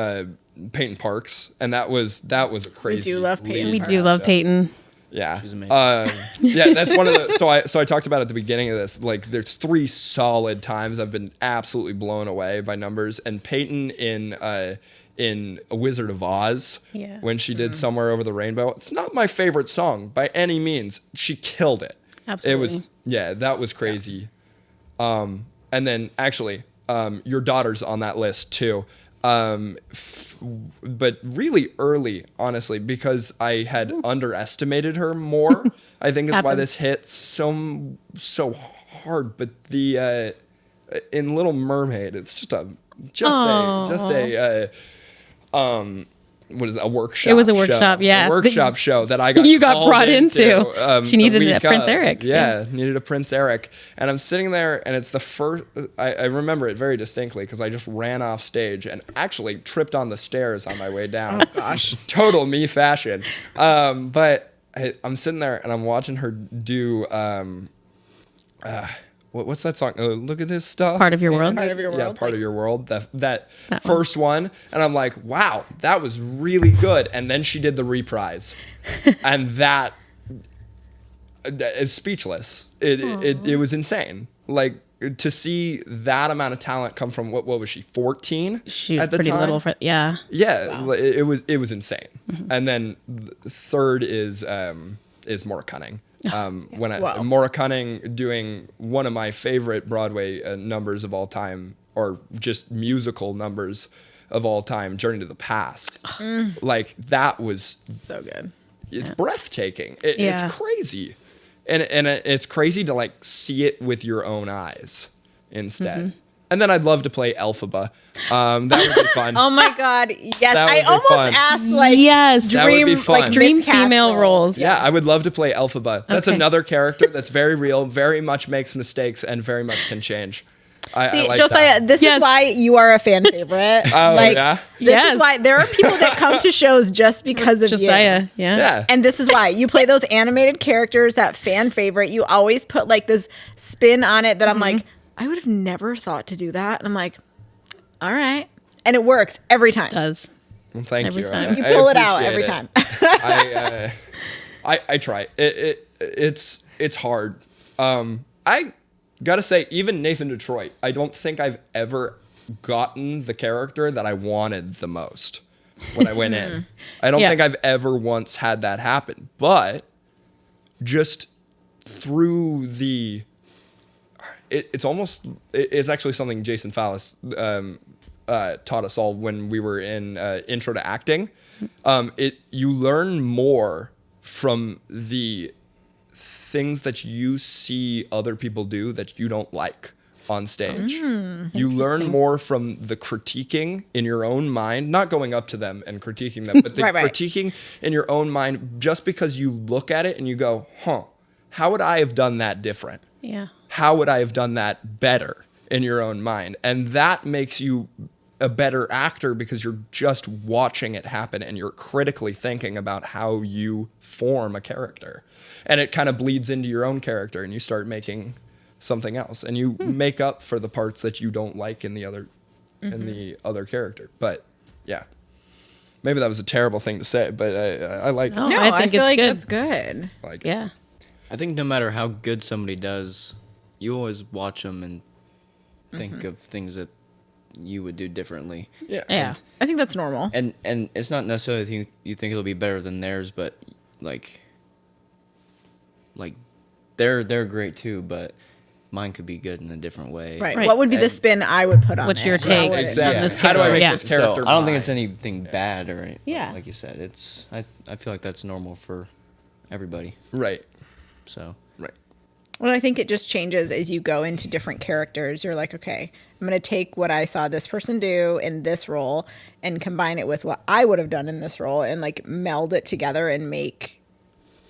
Speaker 3: Peyton Parks, and that was a crazy.
Speaker 1: do love Peyton.
Speaker 3: lead
Speaker 2: We do love
Speaker 3: matchup.
Speaker 2: Peyton.
Speaker 3: Yeah.
Speaker 4: She's amazing.
Speaker 3: Yeah, that's one of the. So I talked about at the beginning of this. Like, there's 3 solid times I've been absolutely blown away by numbers, and Peyton in Wizard of Oz,
Speaker 2: Yeah.
Speaker 3: when she did Somewhere Over the Rainbow. It's not my favorite song by any means. She killed it.
Speaker 2: Absolutely.
Speaker 3: It was, that was crazy. And then actually, your daughter's on that list too. But really early, honestly, because I had underestimated her more. I think is why
Speaker 2: Happens.
Speaker 3: this hits so hard. But the in Little Mermaid, it's just a what is it, a workshop?
Speaker 2: It was a workshop,
Speaker 3: show.
Speaker 2: yeah.
Speaker 3: A workshop show that I got
Speaker 2: You got
Speaker 3: called
Speaker 2: brought into. She
Speaker 3: the
Speaker 2: needed a
Speaker 3: week
Speaker 2: Prince
Speaker 3: of.
Speaker 2: Eric.
Speaker 3: Yeah, needed a Prince Eric. And I'm sitting there, and it's the first, I remember it very distinctly because I just ran off stage and actually tripped on the stairs on my way down.
Speaker 1: Oh, gosh.
Speaker 3: Total me fashion. But I'm sitting there, and I'm watching her do, what's that song? Look at this stuff.
Speaker 2: Part of Your World.
Speaker 1: Part of Your
Speaker 3: Yeah,
Speaker 1: World,
Speaker 3: Part
Speaker 1: like-
Speaker 3: of Your World. That
Speaker 2: That
Speaker 3: first one. And I'm like, wow, that was really good. And then she did the reprise. And that is speechless. It was insane. Like, to see that amount of talent come from, what was she, 14
Speaker 2: She
Speaker 3: at
Speaker 2: was
Speaker 3: the
Speaker 2: pretty
Speaker 3: time?
Speaker 2: little for, yeah.
Speaker 3: Yeah, it was insane. And then third is Maura Cunning.
Speaker 1: Wow.
Speaker 3: Maura Cunning doing one of my favorite Broadway numbers of all time, or just musical numbers of all time, Journey to the Past. Like, that was,
Speaker 1: So good.
Speaker 3: it's breathtaking.
Speaker 2: Yeah.
Speaker 3: It's crazy. And it's crazy to like see it with your own eyes instead. And then I'd love to play Elphaba. That would be fun.
Speaker 1: Oh my God. Yes.
Speaker 3: That would
Speaker 1: I
Speaker 3: be
Speaker 1: almost
Speaker 3: fun.
Speaker 1: asked like
Speaker 2: Yes.
Speaker 3: That would
Speaker 1: dream,
Speaker 3: be fun.
Speaker 1: like
Speaker 2: Dream
Speaker 1: miscast
Speaker 2: female roles.
Speaker 3: Yeah, I would love to play Elphaba. That's
Speaker 2: Okay.
Speaker 3: another character that's very real, very much makes mistakes, and very much can change. I
Speaker 1: See,
Speaker 3: like
Speaker 1: Josiah,
Speaker 3: that.
Speaker 1: this
Speaker 2: Yes.
Speaker 1: is why you are a fan favorite.
Speaker 3: Oh, yeah?
Speaker 1: This
Speaker 2: Yes.
Speaker 1: is why there are people that come to shows just because of
Speaker 2: Josiah.
Speaker 1: you.
Speaker 2: Yeah.
Speaker 3: Yeah.
Speaker 1: And this is why you play those animated characters, that fan favorite. You always put like this spin on it that I'm like, I would have never thought to do that. And I'm like, all right. And it works every time.
Speaker 2: Does.
Speaker 3: Well, thank
Speaker 2: Every
Speaker 3: you.
Speaker 2: time.
Speaker 1: You
Speaker 3: I
Speaker 1: pull it out
Speaker 3: appreciate
Speaker 1: every
Speaker 3: it.
Speaker 1: time.
Speaker 3: I try. It's hard. I gotta say, even Nathan Detroit, I don't think I've ever gotten the character that I wanted the most when I went in. I don't
Speaker 2: Yeah.
Speaker 3: think I've ever once had that happen. But just through the, it's actually something Jason Fallis taught us all when we were in Intro to Acting. You learn more from the things that you see other people do that you don't like on stage. You learn more from the critiquing in your own mind, not going up to them and critiquing them, but the
Speaker 1: Right.
Speaker 3: critiquing in your own mind just because you look at it and you go, how would I have done that different?
Speaker 2: Yeah.
Speaker 3: How would I have done that better in your own mind? And that makes you a better actor because you're just watching it happen and you're critically thinking about how you form a character. And it kind of bleeds into your own character and you start making something else and you make up for the parts that you don't like in the other character. But yeah. Maybe that was a terrible thing to say, but I like
Speaker 2: No.
Speaker 3: it.
Speaker 1: No,
Speaker 2: I
Speaker 1: I,
Speaker 2: think
Speaker 1: feel
Speaker 2: it's
Speaker 1: like
Speaker 2: good.
Speaker 1: that's good.
Speaker 3: I like it.
Speaker 2: Yeah.
Speaker 4: I think no matter how good somebody does, you always watch them and think of things that you would do differently.
Speaker 3: Yeah.
Speaker 2: Yeah.
Speaker 1: I think that's normal.
Speaker 4: And it's not necessarily you think it'll be better than theirs, but like they're great too, but mine could be good in a different way.
Speaker 1: Right.
Speaker 2: Right.
Speaker 1: What would be the
Speaker 4: And-
Speaker 1: spin I would put on
Speaker 2: What's
Speaker 1: it?
Speaker 2: your take?
Speaker 1: How would-
Speaker 3: Exactly.
Speaker 2: on this
Speaker 3: How do I make
Speaker 2: character?
Speaker 3: this
Speaker 2: Yeah.
Speaker 3: character?
Speaker 4: So I don't think it's
Speaker 3: mine?
Speaker 4: anything bad or anything.
Speaker 2: Yeah.
Speaker 4: Like you said, it's I feel like that's normal for everybody.
Speaker 3: Right.
Speaker 4: So
Speaker 3: Right.
Speaker 1: Well, I think it just changes as you go into different characters. You're like, okay, I'm going to take what I saw this person do in this role and combine it with what I would have done in this role and like meld it together and make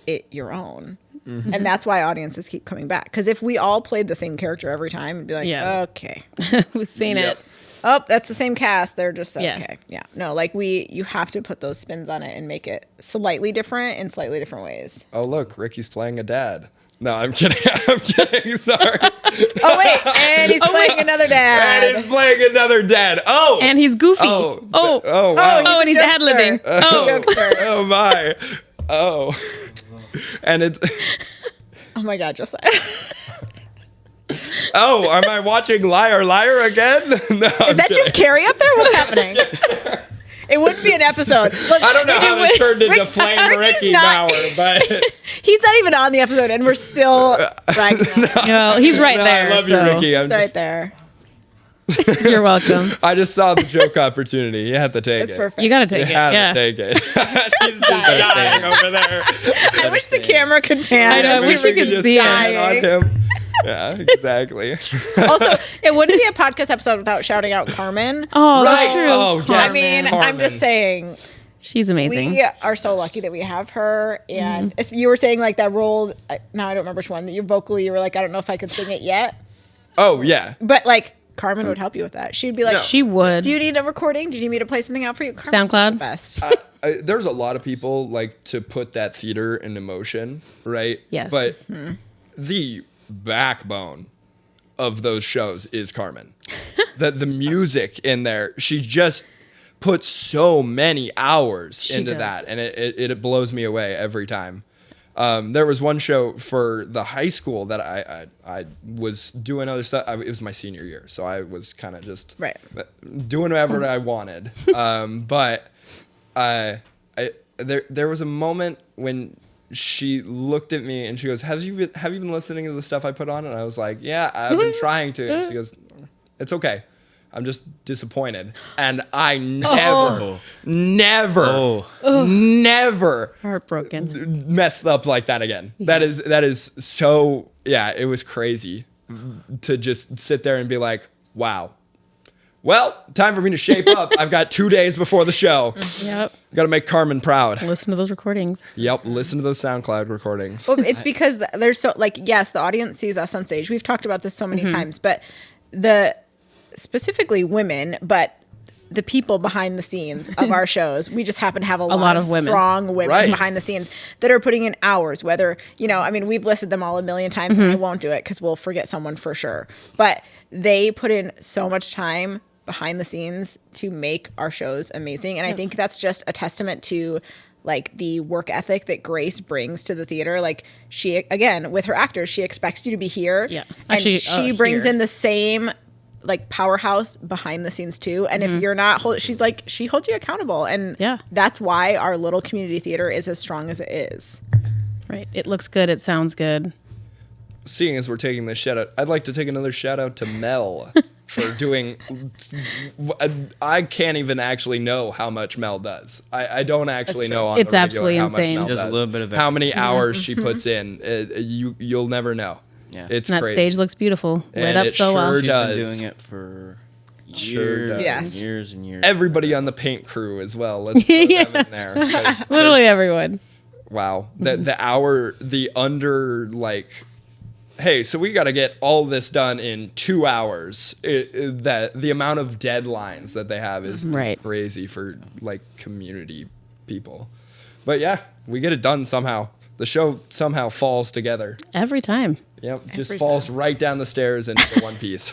Speaker 1: it your own. And that's why audiences keep coming back. Because if we all played the same character every time, it'd be like,
Speaker 2: Yeah.
Speaker 1: okay.
Speaker 2: Who's seen
Speaker 3: Yep.
Speaker 2: it?
Speaker 1: Oh, that's the same cast. They're just
Speaker 2: Yeah.
Speaker 1: okay. Yeah. No, like you have to put those spins on it and make it slightly different in slightly different ways.
Speaker 3: Oh, look, Ricky's playing a dad. No, I'm kidding. I'm kidding. Sorry.
Speaker 1: Oh, wait. And he's playing another dad.
Speaker 3: And he's playing another dad. Oh.
Speaker 2: And he's goofy.
Speaker 3: Oh.
Speaker 2: Oh.
Speaker 3: Oh, wow.
Speaker 2: Oh, and he's ad libbing. Oh.
Speaker 1: Jokester.
Speaker 3: Oh, my. Oh. And it's.
Speaker 1: Oh my God, Josiah.
Speaker 3: Oh, am I watching Liar Liar again? No,
Speaker 1: Is that your Carrie up there? What's happening? It wouldn't be an episode. Look,
Speaker 3: I don't know how this turned into
Speaker 1: Rick-
Speaker 3: Flame
Speaker 1: Ricky's
Speaker 3: Ricky
Speaker 1: not-
Speaker 3: Bauer, but
Speaker 1: He's not even on the episode, and we're still ragging him.
Speaker 2: No, he's right
Speaker 3: no,
Speaker 2: there.
Speaker 3: I love you,
Speaker 2: so
Speaker 3: Ricky. I'm
Speaker 1: He's right
Speaker 3: just,
Speaker 1: there.
Speaker 2: You're welcome.
Speaker 3: I just saw the joke opportunity. You had to take
Speaker 1: That's
Speaker 3: it.
Speaker 1: perfect.
Speaker 2: You got to
Speaker 3: You
Speaker 2: take it.
Speaker 3: had
Speaker 2: Yeah.
Speaker 3: to take it. He's just dying over there.
Speaker 1: I wish the camera could pan.
Speaker 2: I know, I wish you
Speaker 3: we
Speaker 2: could
Speaker 3: just
Speaker 2: see it.
Speaker 3: pan on him. Yeah, exactly.
Speaker 1: Also, it wouldn't be a podcast episode without shouting out Carmen.
Speaker 2: Oh,
Speaker 3: Right.
Speaker 2: that's true.
Speaker 3: Oh, yes.
Speaker 1: I mean, I'm
Speaker 3: Carmen.
Speaker 1: just saying,
Speaker 2: She's amazing.
Speaker 1: we are so lucky that we have her. And if you were saying like that role, now I don't remember which one, that you vocally, you were like, I don't know if I could sing it yet.
Speaker 3: Oh, yeah.
Speaker 1: But like, Carmen would help you with that. She'd be like,
Speaker 3: No.
Speaker 2: She would.
Speaker 1: do you need a recording? Do you need me to play something out for you? Carmen's
Speaker 2: SoundCloud?
Speaker 1: the best.
Speaker 3: There's a lot of people like to put that theater in emotion, right?
Speaker 2: Yes.
Speaker 3: But the backbone of those shows is Carmen. The music in there, she just puts so many hours
Speaker 2: She
Speaker 3: into
Speaker 2: does.
Speaker 3: that, and it blows me away every time. There was one show for the high school that I was doing other stuff. It was my senior year, so I was kind of just
Speaker 1: Right.
Speaker 3: doing whatever I wanted. But there was a moment when she looked at me and she goes, "Have you been listening to the stuff I put on?" And I was like, "Yeah, I've been trying to." And she goes, "It's okay. I'm just disappointed." And I never
Speaker 2: Heartbroken.
Speaker 3: messed up like that again. That is so, yeah, it was crazy to just sit there and be like, wow. Well, time for me to shape up. I've got 2 days before the show.
Speaker 2: Yep.
Speaker 3: Got to make Carmen proud.
Speaker 2: Listen to those recordings.
Speaker 3: Yep, listen to those SoundCloud recordings.
Speaker 1: Well, it's because there's so like, yes, the audience sees us on stage. We've talked about this so many times, but specifically women, but the people behind the scenes of our shows, we just happen to have a lot of
Speaker 2: women.
Speaker 1: strong women
Speaker 3: Right.
Speaker 1: behind the scenes that are putting in hours, whether, I mean, we've listed them all a million times and I won't do it because we'll forget someone for sure. But they put in so much time behind the scenes to make our shows amazing. And I think that's just a testament to like the work ethic that Grace brings to the theater. Like she, again, with her actors, she expects you to be here.
Speaker 2: Yeah.
Speaker 1: And
Speaker 2: Actually,
Speaker 1: she brings
Speaker 2: here.
Speaker 1: in the same like powerhouse behind the scenes too. And if you're not, she's like, she holds you accountable. And
Speaker 2: Yeah.
Speaker 1: that's why our little community theater is as strong as it is.
Speaker 2: Right. It looks good. It sounds good.
Speaker 3: Seeing as we're taking this shout out, I'd like to take another shout out to Mel for doing. I can't even actually know how much Mel does. I don't actually know on
Speaker 2: It's
Speaker 3: the regular
Speaker 2: absolutely
Speaker 3: how much
Speaker 2: insane.
Speaker 3: Mel
Speaker 4: Just a
Speaker 3: does.
Speaker 4: little bit of
Speaker 3: how many hours she puts in. You'll never know.
Speaker 4: Yeah.
Speaker 3: It's
Speaker 2: And that
Speaker 3: crazy.
Speaker 2: stage looks beautiful. Lit
Speaker 3: And
Speaker 2: up
Speaker 3: it
Speaker 2: so well.
Speaker 3: sure
Speaker 4: She's
Speaker 3: does.
Speaker 4: been doing it for
Speaker 3: Sure
Speaker 4: years,
Speaker 3: does.
Speaker 1: Yes.
Speaker 4: and years and years.
Speaker 3: Everybody on the paint crew as well. Let's throw them in there. 'cause
Speaker 2: Literally everyone.
Speaker 3: wow. The under like, hey, so we got to get all this done in 2 hours. That the amount of deadlines that they have is
Speaker 2: Right.
Speaker 3: crazy for like community people. But yeah, we get it done somehow. The show somehow falls together.
Speaker 2: Every time.
Speaker 3: Yep, just
Speaker 1: Every
Speaker 3: falls right down the stairs into the one piece.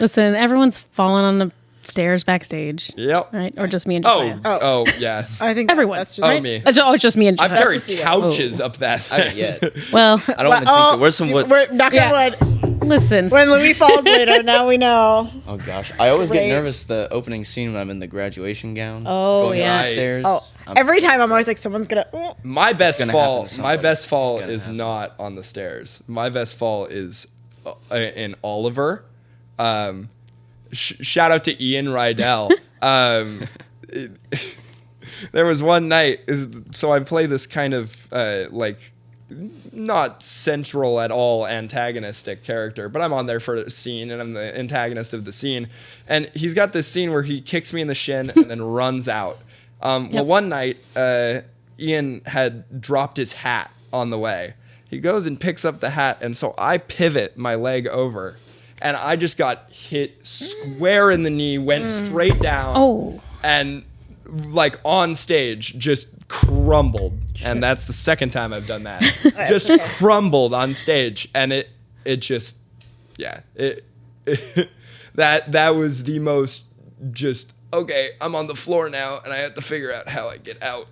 Speaker 2: Listen, everyone's falling on the stairs backstage.
Speaker 3: Yep.
Speaker 2: Right? Or just me and
Speaker 3: Oh,
Speaker 2: Josiah.
Speaker 3: oh, yeah.
Speaker 1: I think
Speaker 2: Everyone.
Speaker 1: That's just,
Speaker 3: Oh,
Speaker 1: right?
Speaker 3: me.
Speaker 2: It's just me and
Speaker 3: I've
Speaker 2: Josiah.
Speaker 3: carried
Speaker 1: the studio.
Speaker 3: couches up that
Speaker 4: I haven't
Speaker 3: thing.
Speaker 4: yet.
Speaker 2: Well,
Speaker 4: I don't want to jinx it. Where's some wood?
Speaker 1: We're knocking
Speaker 2: Yeah.
Speaker 1: on wood.
Speaker 2: Listen.
Speaker 1: When Louie falls later, now we know.
Speaker 4: Oh gosh, I always
Speaker 1: Great.
Speaker 4: get nervous the opening scene when I'm in the graduation gown.
Speaker 2: Oh,
Speaker 4: going
Speaker 2: yeah.
Speaker 4: upstairs.
Speaker 1: Oh, every time I'm always like, someone's gonna.
Speaker 3: My best
Speaker 4: gonna
Speaker 3: fall,
Speaker 4: happen to
Speaker 3: my
Speaker 4: somebody.
Speaker 3: best fall
Speaker 4: It's gonna
Speaker 3: is
Speaker 4: happen.
Speaker 3: not on the stairs. My best fall is in Oliver. Shout out to Ian Rydell. There was one night, so I play this kind of like not central at all antagonistic character, but I'm on there for a scene and I'm the antagonist of the scene. And he's got this scene where he kicks me in the shin and then runs out. Well, one night, Ian had dropped his hat on the way. He goes and picks up the hat, and so I pivot my leg over, and I just got hit square in the knee, went straight down,
Speaker 2: Oh.
Speaker 3: and like on stage just crumbled. And that's the second time I've done that. Just crumbled on stage, and it just, yeah, that was the most just, okay, I'm on the floor now, and I have to figure out how I get out.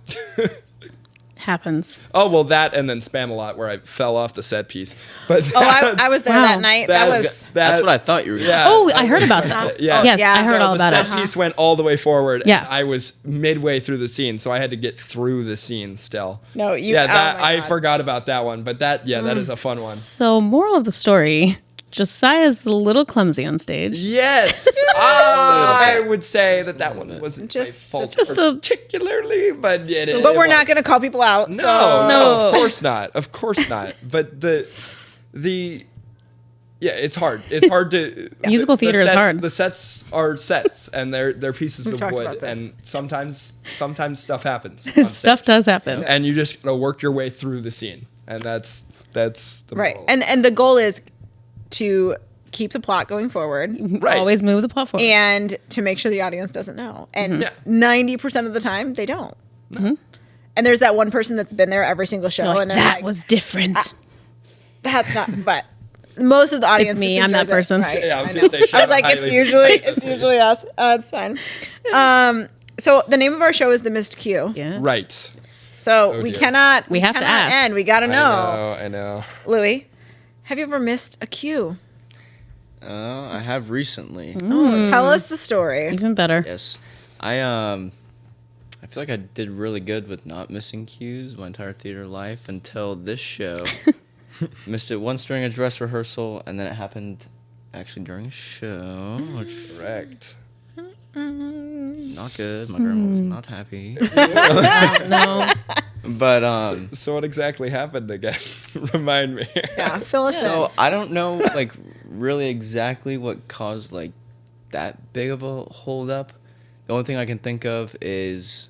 Speaker 2: Happens.
Speaker 3: Oh, well, that and then Spam-A-Lot where I fell off the set piece. But
Speaker 1: Oh, I was there
Speaker 2: Wow.
Speaker 1: that night. That was.
Speaker 4: That's what I thought you were.
Speaker 3: Yeah.
Speaker 2: Oh, I heard about that.
Speaker 3: Yeah.
Speaker 2: Yes,
Speaker 1: Yeah.
Speaker 2: I heard
Speaker 1: So
Speaker 2: all about
Speaker 3: the
Speaker 2: it.
Speaker 3: set piece went all the way forward.
Speaker 2: Yeah.
Speaker 3: And I was midway through the scene, so I had to get through the scene still.
Speaker 1: No, you.
Speaker 3: Yeah,
Speaker 1: oh
Speaker 3: that
Speaker 1: my
Speaker 3: I
Speaker 1: God.
Speaker 3: forgot about that one, but that is a fun one.
Speaker 2: So, moral of the story, Josiah's a little clumsy on stage.
Speaker 3: Yes, I would say that one wasn't
Speaker 1: Just-
Speaker 3: my fault
Speaker 2: just a-
Speaker 3: particularly, but
Speaker 1: But we're not going to call people out.
Speaker 3: No,
Speaker 1: so.
Speaker 3: no, of course not. Of course not. But the yeah, it's hard. It's hard to
Speaker 2: Musical theater is
Speaker 3: sets-
Speaker 2: hard.
Speaker 3: The sets are sets, and they're pieces
Speaker 1: We've
Speaker 3: of
Speaker 1: talked
Speaker 3: wood,
Speaker 1: about this.
Speaker 3: and sometimes stuff happens. on
Speaker 2: Stuff
Speaker 3: stage.
Speaker 2: does happen.
Speaker 3: and you just gotta work your way through the scene, and that's the
Speaker 1: Right,
Speaker 3: moral.
Speaker 1: and the goal is to keep the plot going forward.
Speaker 3: Right.
Speaker 2: Always move the plot forward.
Speaker 1: And to make sure the audience doesn't know. And
Speaker 3: Yeah.
Speaker 1: 90% of the time, they don't. And there's that one person that's been there every single show,
Speaker 2: You're like,
Speaker 1: and they're
Speaker 2: that
Speaker 1: like,
Speaker 2: was different.
Speaker 1: that's not, but most of the audience
Speaker 2: It's me,
Speaker 1: just
Speaker 2: I'm that
Speaker 1: enjoys it,
Speaker 2: person.
Speaker 1: right?
Speaker 3: Yeah, I was
Speaker 1: I
Speaker 3: gonna
Speaker 1: know.
Speaker 3: say,
Speaker 1: I
Speaker 3: shout
Speaker 1: was like,
Speaker 3: out
Speaker 1: it's
Speaker 3: Heidi.
Speaker 1: usually us. It's fine. So the name of our show is The Missed Q.
Speaker 2: Yeah.
Speaker 3: Right.
Speaker 1: So
Speaker 3: Oh,
Speaker 1: we
Speaker 3: dear.
Speaker 1: cannot.
Speaker 2: We have to
Speaker 1: cannot
Speaker 2: ask.
Speaker 1: end. We got to know.
Speaker 3: I know.
Speaker 1: Louie, have you ever missed a cue?
Speaker 4: I have recently.
Speaker 1: Oh, tell us the story.
Speaker 2: Even better.
Speaker 4: Yes, I feel like I did really good with not missing cues my entire theater life until this show. Missed it once during a dress rehearsal, and then it happened actually during a show, which
Speaker 3: Correct.
Speaker 4: not good. My grandma was not happy.
Speaker 2: No.
Speaker 4: But
Speaker 3: So what exactly happened again? Remind me.
Speaker 1: Yeah, fill us
Speaker 4: so
Speaker 1: in.
Speaker 4: I don't know like really exactly what caused like that big of a hold up. The only thing I can think of is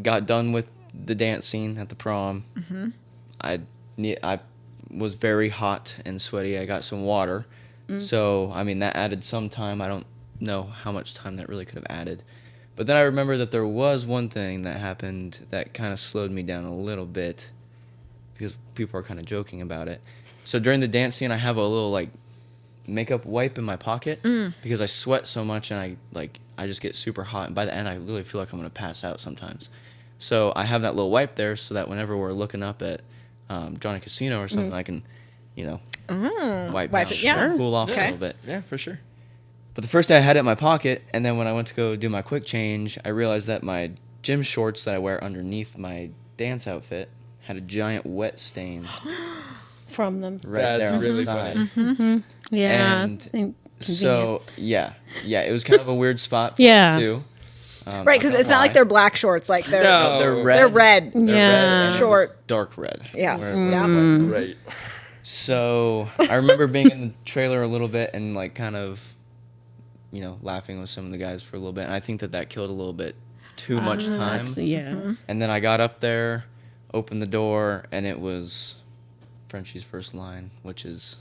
Speaker 4: got done with the dance scene at the prom. I was very hot and sweaty. I got some water. So, I mean, that added some time. I don't know how much time that really could have added. But then I remember that there was one thing that happened that kind of slowed me down a little bit because people are kind of joking about it. So during the dance scene, I have a little, like, makeup wipe in my pocket because I sweat so much and I just get super hot. And by the end, I really feel like I'm going to pass out sometimes. So I have that little wipe there so that whenever we're looking up at Johnny Casino or something, I can, wipe
Speaker 1: Wipe
Speaker 4: down,
Speaker 1: it, yeah.
Speaker 4: cool off
Speaker 1: Okay.
Speaker 4: a little bit.
Speaker 3: Yeah, for sure.
Speaker 4: But the first day I had it in my pocket, and then when I went to go do my quick change, I realized that my gym shorts that I wear underneath my dance outfit had a giant wet stain
Speaker 2: From them.
Speaker 4: right
Speaker 3: That's
Speaker 4: there on
Speaker 3: really
Speaker 4: the side.
Speaker 3: funny.
Speaker 2: Yeah.
Speaker 4: And
Speaker 2: it's inconvenient.
Speaker 4: So yeah, it was kind of a weird spot for
Speaker 2: Yeah.
Speaker 4: me too.
Speaker 1: Right, because it's not like they're black shorts. Like they're
Speaker 3: No.
Speaker 4: they're red.
Speaker 1: they're red.
Speaker 4: They're
Speaker 2: Yeah.
Speaker 4: red and it was
Speaker 1: Short.
Speaker 4: dark red.
Speaker 1: Yeah.
Speaker 4: Where-
Speaker 1: Yeah.
Speaker 3: Right.
Speaker 4: So I remember being in the trailer a little bit and like kind of, laughing with some of the guys for a little bit. And I think that killed a little bit too much time.
Speaker 2: Actually, yeah.
Speaker 4: And then I got up there, opened the door, and it was Frenchie's first line, which is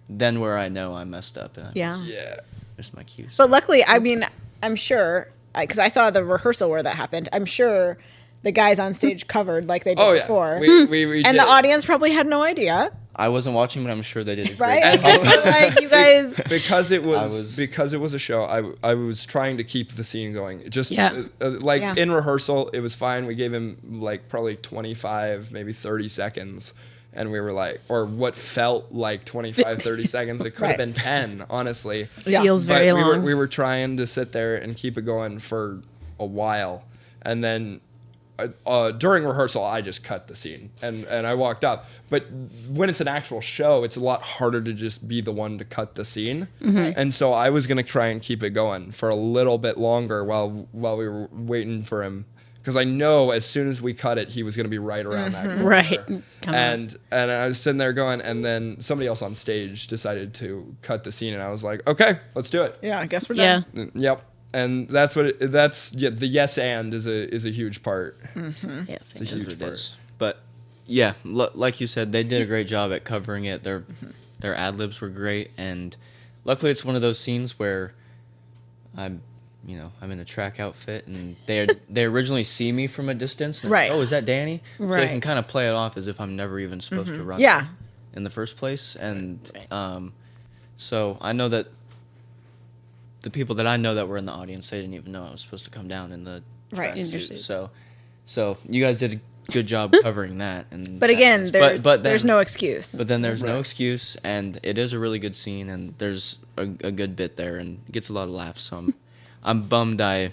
Speaker 4: then where I know I messed up and I
Speaker 1: Yeah.
Speaker 3: Yeah.
Speaker 4: missed my cues.
Speaker 1: But luckily, I mean, I'm sure because I saw the rehearsal where that happened. I'm sure the guys on stage covered like they did
Speaker 3: Oh yeah.
Speaker 1: before,
Speaker 3: We
Speaker 1: and
Speaker 3: did.
Speaker 1: the audience probably had no idea,
Speaker 4: I wasn't watching, but I'm sure they did a great
Speaker 1: right?
Speaker 4: job.
Speaker 1: But, like you guys,
Speaker 3: because it was,
Speaker 4: was-
Speaker 3: because it was a show. I was trying to keep the scene going. Just
Speaker 2: Yeah.
Speaker 3: like
Speaker 1: Yeah.
Speaker 3: in rehearsal, it was fine. We gave him like probably 25, maybe 30 seconds And we were like, or what felt like 25, 30 seconds. It could have
Speaker 1: Right.
Speaker 3: been 10, honestly.
Speaker 1: Yeah.
Speaker 2: Feels
Speaker 3: But
Speaker 2: very long.
Speaker 3: we were trying to sit there and keep it going for a while. And then during rehearsal, I just cut the scene and I walked up. But when it's an actual show, it's a lot harder to just be the one to cut the scene. And so I was going to try and keep it going for a little bit longer while we were waiting for him. Because I know as soon as we cut it, he was going to be right around that corner.
Speaker 2: Right. Come on.
Speaker 3: And I was sitting there going, and then somebody else on stage decided to cut the scene. And I was like, okay, let's do it.
Speaker 1: Yeah, I guess we're
Speaker 2: Yeah.
Speaker 1: done.
Speaker 3: Yep. And that's what the yes and is a huge part.
Speaker 2: Yes.
Speaker 3: It's a huge
Speaker 4: It
Speaker 3: part.
Speaker 4: is. But yeah, like you said, they did a great job at covering it. Their ad-libs were great, and luckily it's one of those scenes where I'm in a track outfit, and they originally see me from a distance. And they're like,
Speaker 1: Right.
Speaker 4: oh, is that Danny? So
Speaker 2: Right.
Speaker 4: they can kind of play it off as if I'm never even supposed to run
Speaker 1: Yeah.
Speaker 4: in the first place. And
Speaker 2: Right.
Speaker 4: so I know that the people that I know that were in the audience, they didn't even know I was supposed to come down in the
Speaker 1: Right.
Speaker 2: In your
Speaker 4: tracksuit.
Speaker 2: suit.
Speaker 4: So you guys did a good job covering that. And
Speaker 1: But again, there's
Speaker 4: then,
Speaker 1: there's no excuse.
Speaker 4: But then there's no
Speaker 3: Right.
Speaker 4: excuse, and it is a really good scene, and there's a good bit there, and it gets a lot of laughs. So I'm bummed
Speaker 1: I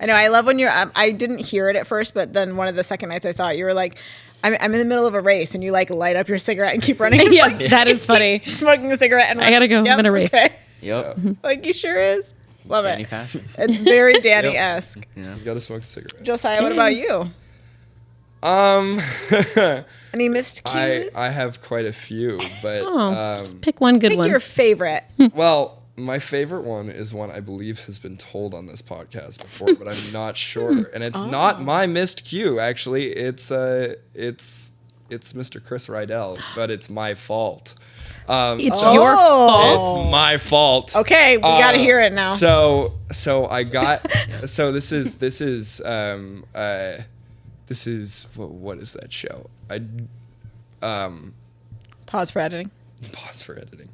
Speaker 1: know. I love when you're. I didn't hear it at first, but then one of the second nights I saw it, you were like, "I'm in the middle of a race," and you like light up your cigarette and keep running.
Speaker 2: Yes, that is funny.
Speaker 1: Smoking a cigarette and
Speaker 2: I gotta go. I'm
Speaker 1: Yep,
Speaker 2: in a race.
Speaker 1: okay.
Speaker 4: Yep.
Speaker 1: Like he sure is. Love
Speaker 4: Danny
Speaker 1: it.
Speaker 4: fashion.
Speaker 1: It's very Danny-esque.
Speaker 4: Yeah.
Speaker 3: You gotta smoke a cigarette.
Speaker 1: Josiah, what about you? Any missed cues?
Speaker 3: I have quite a few, but
Speaker 2: Just pick one good
Speaker 1: Pick
Speaker 2: one.
Speaker 1: your favorite.
Speaker 3: well, my favorite one is one I believe has been told on this podcast before, but I'm not sure. And it's not my missed cue, actually. It's Mr. Chris Rydell's, but it's my fault.
Speaker 2: It's
Speaker 1: Oh.
Speaker 2: your fault.
Speaker 3: It's my fault.
Speaker 1: Okay, we got to hear it now.
Speaker 3: So I got so this is what is that show?
Speaker 1: Pause for editing.
Speaker 3: Pause for editing.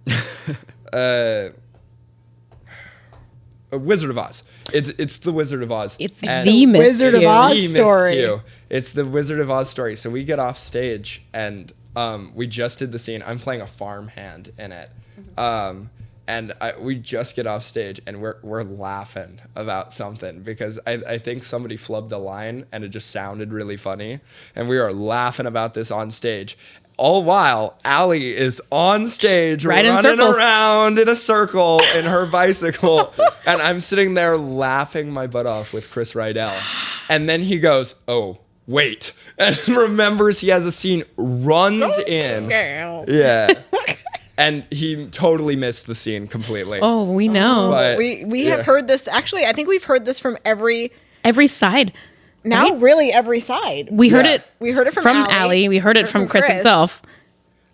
Speaker 3: A Wizard of Oz. It's the Wizard of Oz.
Speaker 2: It's
Speaker 3: And
Speaker 2: the missed
Speaker 1: Wizard of
Speaker 2: cue.
Speaker 1: Oz
Speaker 3: the missed
Speaker 1: story.
Speaker 3: cue. It's the Wizard of Oz story. So we get off stage and we just did the scene. I'm playing a farmhand in it. And we just get off stage and we're laughing about something because I think somebody flubbed a line and it just sounded really funny. And we are laughing about this on stage. All while Allie is on stage
Speaker 2: Right in
Speaker 3: running
Speaker 2: circles.
Speaker 3: around in a circle in her bicycle. And I'm sitting there laughing my butt off with Chris Rydell. And then he goes, oh, wait. And remembers he has a scene, runs in. Yeah. And he totally missed the scene completely.
Speaker 2: Oh, we know.
Speaker 3: But,
Speaker 1: We have
Speaker 3: yeah.
Speaker 1: heard this. Actually, I think we've heard this from every
Speaker 2: Side.
Speaker 1: now.
Speaker 2: Right?
Speaker 1: Really, every side.
Speaker 2: We heard
Speaker 3: Yeah.
Speaker 2: it.
Speaker 1: We heard it from
Speaker 2: from
Speaker 1: Allie.
Speaker 2: Allie. We heard it from Chris himself.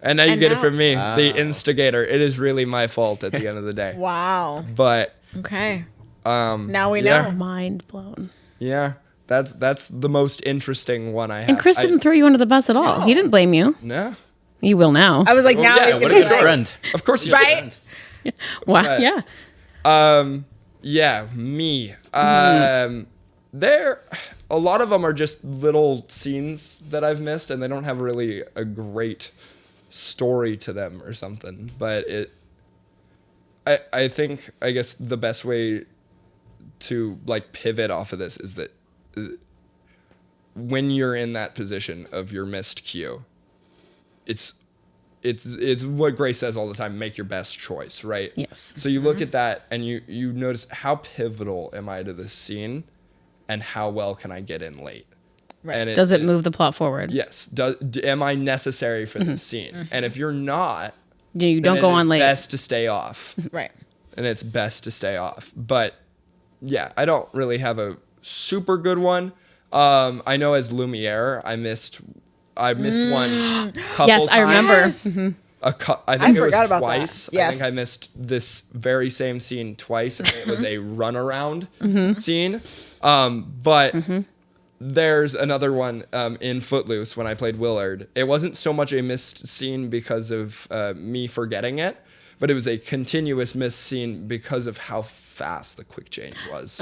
Speaker 3: And now you
Speaker 1: And
Speaker 3: get it
Speaker 1: now-
Speaker 3: from me,
Speaker 4: Wow.
Speaker 3: the instigator. It is really my fault at the end of the day.
Speaker 1: Wow.
Speaker 3: But
Speaker 1: Okay. Now we
Speaker 3: yeah.
Speaker 1: know.
Speaker 2: Mind blown.
Speaker 3: yeah, that's the most interesting one I have.
Speaker 2: And Chris didn't throw you under the bus at all.
Speaker 1: No.
Speaker 2: He didn't blame you.
Speaker 3: No.
Speaker 2: He will now.
Speaker 1: I was like,
Speaker 3: Well,
Speaker 1: now
Speaker 3: yeah,
Speaker 1: he's
Speaker 3: what
Speaker 1: gonna
Speaker 3: a
Speaker 1: be
Speaker 3: good
Speaker 1: like,
Speaker 4: Friend.
Speaker 3: Of course you
Speaker 1: right?
Speaker 2: Wow.
Speaker 3: but-
Speaker 2: Yeah.
Speaker 3: Yeah, me. There, a lot of them are just little scenes that I've missed, and they don't have really a great story to them or something. But I think, I guess the best way to like pivot off of this is that when you're in that position of your missed cue, it's what Grace says all the time, make your best choice, right?
Speaker 2: Yes.
Speaker 3: So you look at that and you notice, how pivotal am I to this scene and how well can I get in late?
Speaker 1: Right.
Speaker 3: And
Speaker 2: Does it move the plot forward?
Speaker 3: Yes. Am I necessary for this scene? And if you're not,
Speaker 2: You
Speaker 3: then
Speaker 2: don't go on
Speaker 3: it's
Speaker 2: late.
Speaker 3: best to stay off.
Speaker 1: Right.
Speaker 3: And it's best to stay off. But yeah, I don't really have a super good one. I know as Lumiere, I missed one couple
Speaker 2: Yes, I remember.
Speaker 3: times. I think it was
Speaker 1: forgot about that.
Speaker 3: twice. I
Speaker 1: Yes.
Speaker 3: think I missed this very same scene twice, and it was a runaround scene. But there's another one in Footloose when I played Willard. It wasn't so much a missed scene because of me forgetting it, but it was a continuous missed scene because of how fast the quick change was.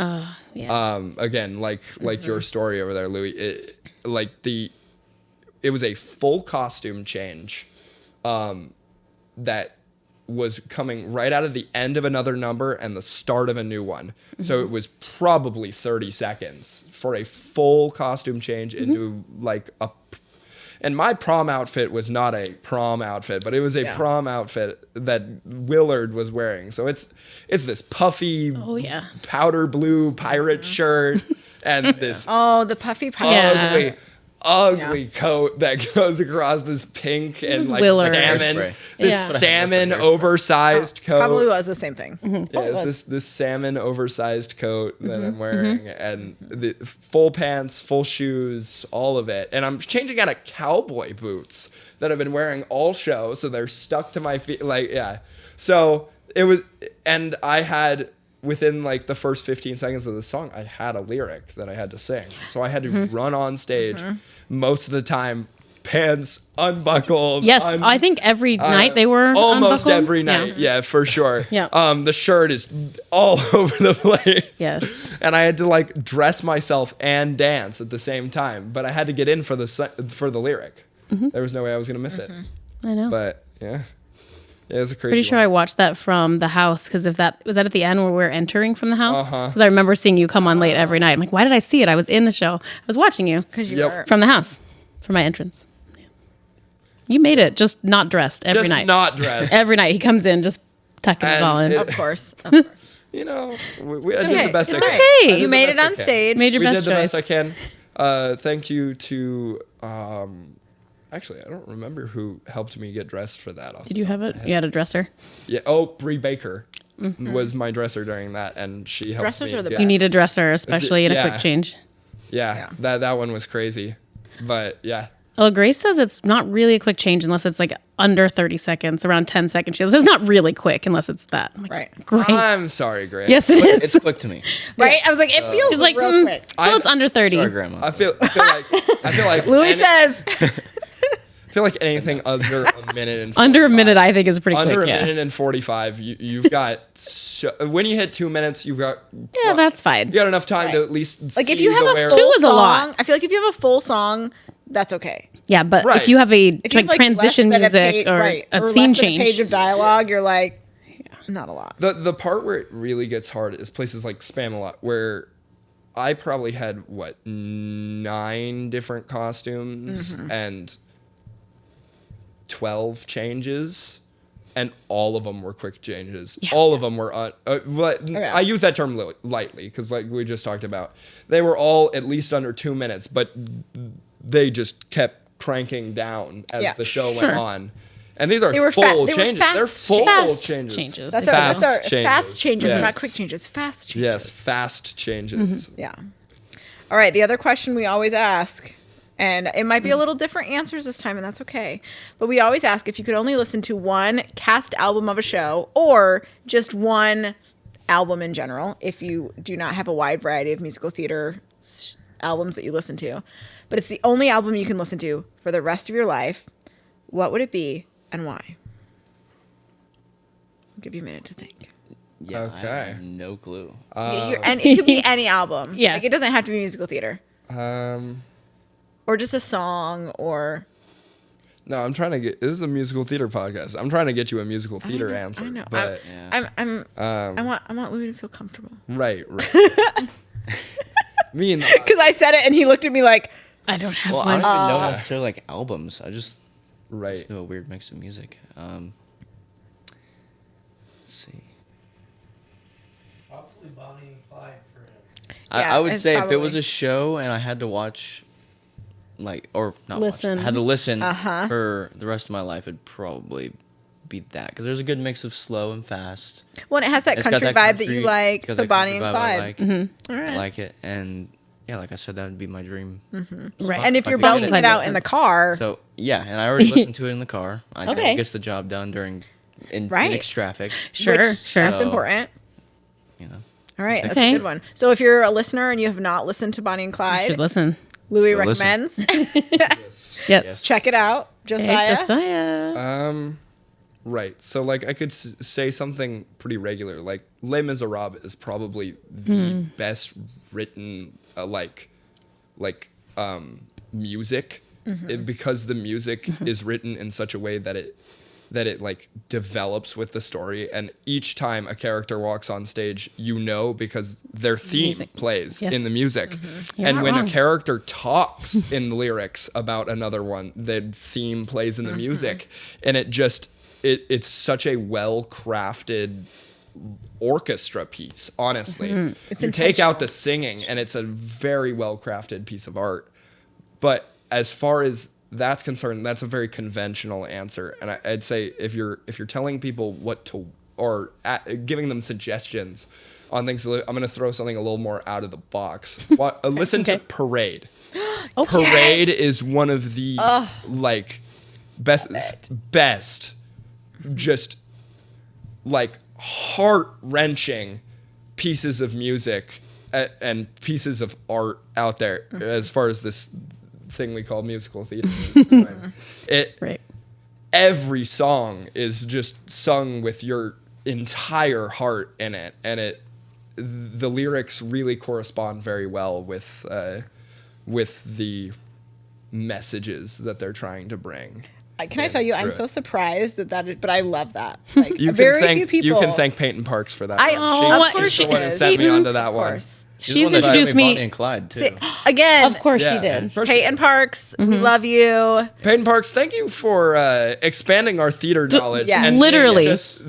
Speaker 2: Yeah.
Speaker 3: Again, like your story over there, Louie. it was a full costume change that was coming right out of the end of another number and the start of a new one. So it was probably 30 seconds for a full costume change into like a... And my prom outfit was not a prom outfit, but it was a prom outfit that Willard was wearing. So it's this puffy powder blue pirate shirt and this
Speaker 1: the puffy pirate.
Speaker 3: ugly coat that goes across this pink and like
Speaker 2: Willard.
Speaker 3: salmon,
Speaker 2: Yeah.
Speaker 3: salmon oversized coat.
Speaker 1: Probably was the same thing.
Speaker 3: Yeah, it's this salmon oversized coat that I'm wearing, and the full pants, full shoes, all of it. And I'm changing out of cowboy boots that I've been wearing all show, so they're stuck to my feet. Like, yeah. So it was, and I had, within like the first 15 seconds of the song, I had a lyric that I had to sing. So I had to run on stage most of the time, pants unbuckled.
Speaker 2: Yes, I think every night they were
Speaker 3: almost
Speaker 2: unbuckled.
Speaker 3: every night. Yeah, for sure.
Speaker 2: Yeah.
Speaker 3: The shirt is all over the place.
Speaker 2: Yes.
Speaker 3: And I had to like dress myself and dance at the same time, but I had to get in for the lyric. There was no way I was gonna miss it.
Speaker 2: I know.
Speaker 3: But yeah. Yeah, it was a crazy
Speaker 2: Pretty sure
Speaker 3: one.
Speaker 2: I watched that from the house because if that was that at the end where we're entering from the house.
Speaker 3: Uh-huh.
Speaker 2: Because I remember seeing you come on late every night. I'm like, why did I see it? I was in the show. I was watching you
Speaker 1: Because you
Speaker 3: Yep.
Speaker 1: were.
Speaker 2: from the house for my entrance. Yeah. You made it, just not dressed every
Speaker 3: Just
Speaker 2: night.
Speaker 3: not dressed.
Speaker 2: Every night he comes in just tucking it
Speaker 3: And
Speaker 2: all in.
Speaker 3: it-
Speaker 1: Of course. Of course.
Speaker 3: You know, I did the best I
Speaker 1: It's
Speaker 3: can.
Speaker 1: okay.
Speaker 3: I did
Speaker 1: You
Speaker 3: the
Speaker 1: made
Speaker 3: best
Speaker 1: it
Speaker 3: I
Speaker 1: on
Speaker 3: can.
Speaker 1: stage.
Speaker 2: Made your
Speaker 3: We
Speaker 2: best
Speaker 3: did the
Speaker 2: choice.
Speaker 3: best I can. Thank you to actually, I don't remember who helped me get dressed for that.
Speaker 2: Did you have it? You had a dresser.
Speaker 3: Yeah. Oh, Bree Baker was my dresser during that, and she helped
Speaker 1: Dressers
Speaker 3: me.
Speaker 1: are the
Speaker 3: yeah.
Speaker 1: best.
Speaker 2: You need a dresser, especially in a
Speaker 3: Yeah.
Speaker 2: quick change.
Speaker 3: Yeah, that one was crazy, but yeah.
Speaker 2: Oh, Grace says it's not really a quick change unless it's like under 30 seconds, around 10 seconds. She says it's not really quick unless it's that. I'm like,
Speaker 1: Right.
Speaker 2: Great.
Speaker 3: I'm sorry, Grace.
Speaker 2: Yes, it is.
Speaker 4: It's quick to me.
Speaker 1: Right? I was like, it feels
Speaker 2: She's like,
Speaker 1: real quick.
Speaker 2: so it's under 30.
Speaker 4: Sorry, Grandma.
Speaker 3: I feel like
Speaker 1: Louis says,
Speaker 3: I feel like anything under a minute and
Speaker 2: Under a
Speaker 3: 45
Speaker 2: minute, I think, is pretty
Speaker 3: under
Speaker 2: quick.
Speaker 3: a
Speaker 2: Yeah.
Speaker 3: minute and 45, you've got when you hit 2 minutes, you've got
Speaker 2: Yeah, that's fine.
Speaker 3: you got enough time to at least
Speaker 1: like, if
Speaker 3: see
Speaker 1: you have
Speaker 3: the
Speaker 1: a
Speaker 3: wearer.
Speaker 1: full
Speaker 2: Two is a
Speaker 1: song,
Speaker 2: lot.
Speaker 1: I feel like if you have a full song, that's okay.
Speaker 2: Yeah, but
Speaker 3: Right.
Speaker 2: if you have a
Speaker 1: If you
Speaker 2: like
Speaker 1: have,
Speaker 2: transition
Speaker 1: less than
Speaker 2: music or
Speaker 1: right,
Speaker 2: a
Speaker 1: or
Speaker 2: scene
Speaker 1: less than
Speaker 2: change,
Speaker 1: a page of dialogue, you're like, not a lot.
Speaker 3: The part where it really gets hard is places like Spamalot, where I probably had 9 different costumes and 12 changes, and all of them were quick changes. All of them were I use that term lightly because, like we just talked about, they were all at least under 2 minutes, but they just kept cranking down as the show
Speaker 2: Sure.
Speaker 3: went on. And these are
Speaker 1: They were
Speaker 3: full
Speaker 1: they were
Speaker 3: changes.
Speaker 1: fast
Speaker 3: They're full
Speaker 2: Fast
Speaker 3: changes.
Speaker 2: changes.
Speaker 1: That's
Speaker 3: Fast
Speaker 1: our
Speaker 3: changes.
Speaker 1: fast changes,
Speaker 3: Yes.
Speaker 1: not quick changes. Fast changes.
Speaker 3: Yes, fast changes.
Speaker 1: Yeah. All right. The other question we always ask, and it might be a little different answers this time, and that's okay. But we always ask if you could only listen to one cast album of a show or just one album in general, if you do not have a wide variety of musical theater albums that you listen to. But it's the only album you can listen to for the rest of your life. What would it be and why? I'll give you a minute to think.
Speaker 4: Yeah, I
Speaker 3: Okay.
Speaker 4: have no clue.
Speaker 1: And it could be any album.
Speaker 2: Yeah.
Speaker 1: Like, it doesn't have to be musical theater.
Speaker 3: Um,
Speaker 1: Or just a song, or
Speaker 3: no, I'm trying to get. This is a musical theater podcast. I'm trying to get you a musical theater answer.
Speaker 1: I know.
Speaker 3: But
Speaker 1: I want Louis to feel comfortable.
Speaker 3: right. Me and
Speaker 1: Because I said it and he looked at me like,
Speaker 2: I don't have
Speaker 4: Well, I
Speaker 2: one.
Speaker 4: don't even know necessarily like albums. I just
Speaker 3: right.
Speaker 4: listen to a weird mix of music. Let's see.
Speaker 5: Probably Bonnie and Clyde for him.
Speaker 1: Yeah,
Speaker 4: I would
Speaker 1: it's
Speaker 4: say if it
Speaker 1: probably-
Speaker 4: was a show and I had to watch, like, or not
Speaker 2: Listen.
Speaker 4: watch, I had to listen
Speaker 1: Uh-huh.
Speaker 4: for the rest of my life, it'd probably be that because there's a good mix of slow and fast.
Speaker 1: well, it has that
Speaker 4: It's got
Speaker 1: country vibe that you
Speaker 4: country-
Speaker 1: like.
Speaker 4: it's got
Speaker 1: So
Speaker 4: that
Speaker 1: Bonnie
Speaker 4: country
Speaker 1: and
Speaker 4: vibe I
Speaker 1: Clyde.
Speaker 4: like.
Speaker 1: All right.
Speaker 4: I like it, and yeah, like I said, that would be my dream.
Speaker 2: Right.
Speaker 1: And if
Speaker 4: I
Speaker 1: you're
Speaker 4: could get
Speaker 1: belting
Speaker 4: it.
Speaker 1: it out in the car,
Speaker 4: So yeah, and I already listened to it in the car. I know
Speaker 2: Okay.
Speaker 4: it gets the job done during in
Speaker 1: Right.
Speaker 4: Phoenix traffic.
Speaker 2: Sure,
Speaker 1: which,
Speaker 2: sure.
Speaker 1: that's
Speaker 4: So-
Speaker 1: important.
Speaker 4: You know,
Speaker 1: All right, that's
Speaker 2: Okay.
Speaker 1: a good one. So if you're a listener and you have not listened to Bonnie and
Speaker 2: You
Speaker 1: Clyde,
Speaker 2: should listen.
Speaker 1: Louis
Speaker 4: Go listen.
Speaker 1: recommends.
Speaker 2: Yes.
Speaker 1: Check it out,
Speaker 2: Hey,
Speaker 1: Josiah.
Speaker 2: Josiah.
Speaker 3: Right. So like I could say something pretty regular. Like Les Miserables is probably the best written music because the music is written in such a way that it like develops with the story, and each time a character walks on stage, because their theme plays in the music. And when a character talks in the lyrics about another one, the theme plays in the music, and it's such a well-crafted orchestra piece, honestly. You take out the singing and it's a very well-crafted piece of art. But as far as that's concerned, that's a very conventional answer. And I'd say if you're telling people what to, or giving them suggestions on things to I'm going to throw something a little more out of the box. Listen to Parade. Parade is one of the like best just like heart-wrenching pieces of music and pieces of art out there as far as this thing we call musical theater is. Every song is just sung with your entire heart in it, and the lyrics really correspond very well with the messages that they're trying to bring.
Speaker 1: Can I tell you, I'm so surprised that is, but I love that. Like, few people.
Speaker 3: You can thank Peyton Parks for that.
Speaker 1: Of course she
Speaker 3: is. One who sent me onto that one.
Speaker 2: She's introduced me.
Speaker 4: Bonnie and Clyde too.
Speaker 1: Again,
Speaker 2: Of course she did.
Speaker 1: Peyton Parks, we love you.
Speaker 3: Peyton Parks, thank you for expanding our theater knowledge.
Speaker 1: Yeah.
Speaker 3: And
Speaker 2: Literally.
Speaker 3: just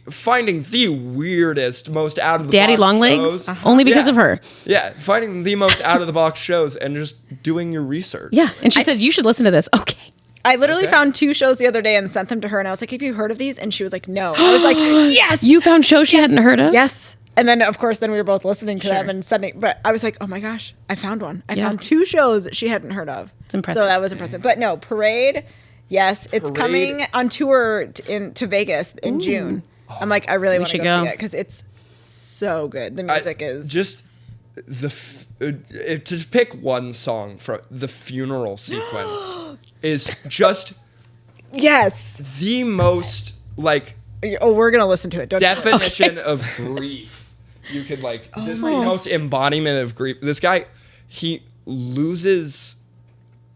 Speaker 3: finding the weirdest, most out of the
Speaker 2: Daddy
Speaker 3: box
Speaker 2: Longlegs,
Speaker 3: shows.
Speaker 2: only because of her.
Speaker 3: Yeah, finding the most out of the box shows and just doing your research.
Speaker 2: Yeah, and she said you should listen to this. Okay.
Speaker 1: I literally found 2 shows the other day and sent them to her, and I was like, have you heard of these? And she was like, no. I was like, yes!
Speaker 2: You found shows she hadn't heard of?
Speaker 1: Yes. And then, of course, we were both listening to them and sending, but I was like, oh my gosh, I found one. I found 2 shows that she hadn't heard of.
Speaker 2: It's impressive.
Speaker 1: So that was impressive. But no, Parade, yes, it's coming on tour to Vegas in June. I'm like, I really want to go see it because it's so good. The music is...
Speaker 3: Just to pick one song from the funeral sequence is just the most like
Speaker 1: we're gonna listen to it.
Speaker 3: Definition of grief. You could just the most embodiment of grief. This guy, he loses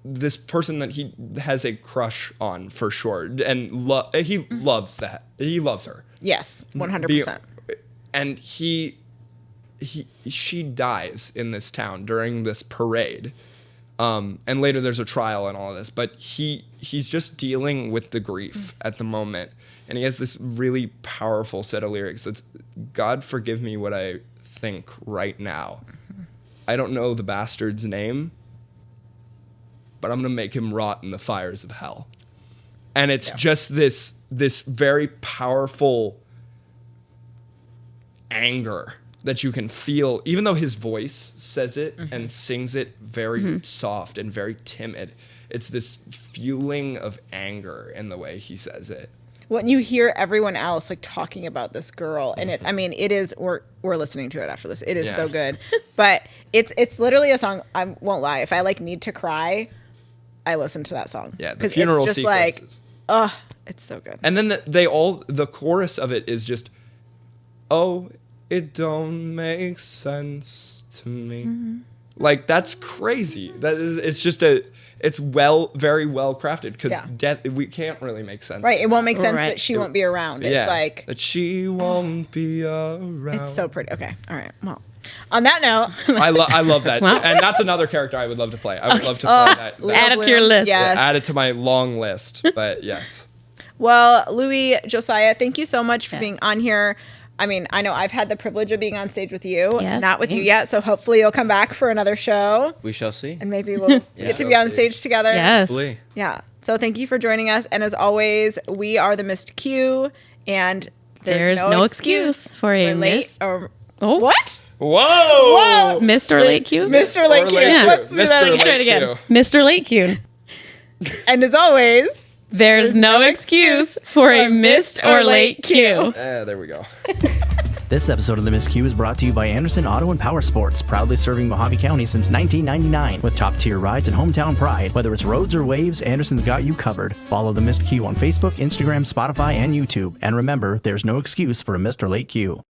Speaker 3: this person that he has a crush on for sure, and he loves that. He loves her.
Speaker 1: Yes, 100%.
Speaker 3: And she dies in this town during this parade. And later there's a trial and all of this, but he's just dealing with the grief at the moment. And he has this really powerful set of lyrics that's, God forgive me what I think right now. I don't know the bastard's name, but I'm going to make him rot in the fires of hell. And it's just this very powerful anger that you can feel, even though his voice says it and sings it very soft and very timid. It's this fueling of anger in the way he says it.
Speaker 1: When you hear everyone else talking about this girl, and it is, we're listening to it after this. It is so good, but it's literally a song. I won't lie. If I need to cry, I listen to that song.
Speaker 3: Yeah, the funeral
Speaker 1: it's just
Speaker 3: sequences.
Speaker 1: It's so good.
Speaker 3: And then the chorus of it is just, oh, it don't make sense to me. That's crazy. It's very well crafted because death, we can't really make sense.
Speaker 1: Right. It won't make sense that she won't be around. It's
Speaker 3: that she won't be around.
Speaker 1: It's so pretty. Okay. All right. Well, on that note,
Speaker 3: I love that. And that's another character I would love to play. I would love to play that.
Speaker 2: Add it to your list.
Speaker 1: Yes.
Speaker 3: Add it to my long list. But yes.
Speaker 1: Well, Louie, Josiah, thank you so much for being on here. I mean, I know I've had the privilege of being on stage with you, not with you yet. So hopefully you'll come back for another show.
Speaker 4: We shall see.
Speaker 1: And maybe we'll get to be on stage together.
Speaker 2: Yes.
Speaker 4: Hopefully.
Speaker 1: Yeah. So thank you for joining us. And as always, we are the Missed Q. And there's no excuse
Speaker 2: for a
Speaker 1: late or what?
Speaker 3: Whoa!
Speaker 2: Missed or late Q?
Speaker 1: Mr. Late Q. Let's do that again.
Speaker 3: Late
Speaker 2: again. Mr. Late Q.
Speaker 1: And as always,
Speaker 2: there's no excuse for a missed or late Q.
Speaker 3: There we go.
Speaker 6: This episode of The Missed Q is brought to you by Anderson Auto and Power Sports, proudly serving Mojave County since 1999 with top-tier rides and hometown pride. Whether it's roads or waves, Anderson's got you covered. Follow The Missed Q on Facebook, Instagram, Spotify, and YouTube. And remember, there's no excuse for a missed or late Q.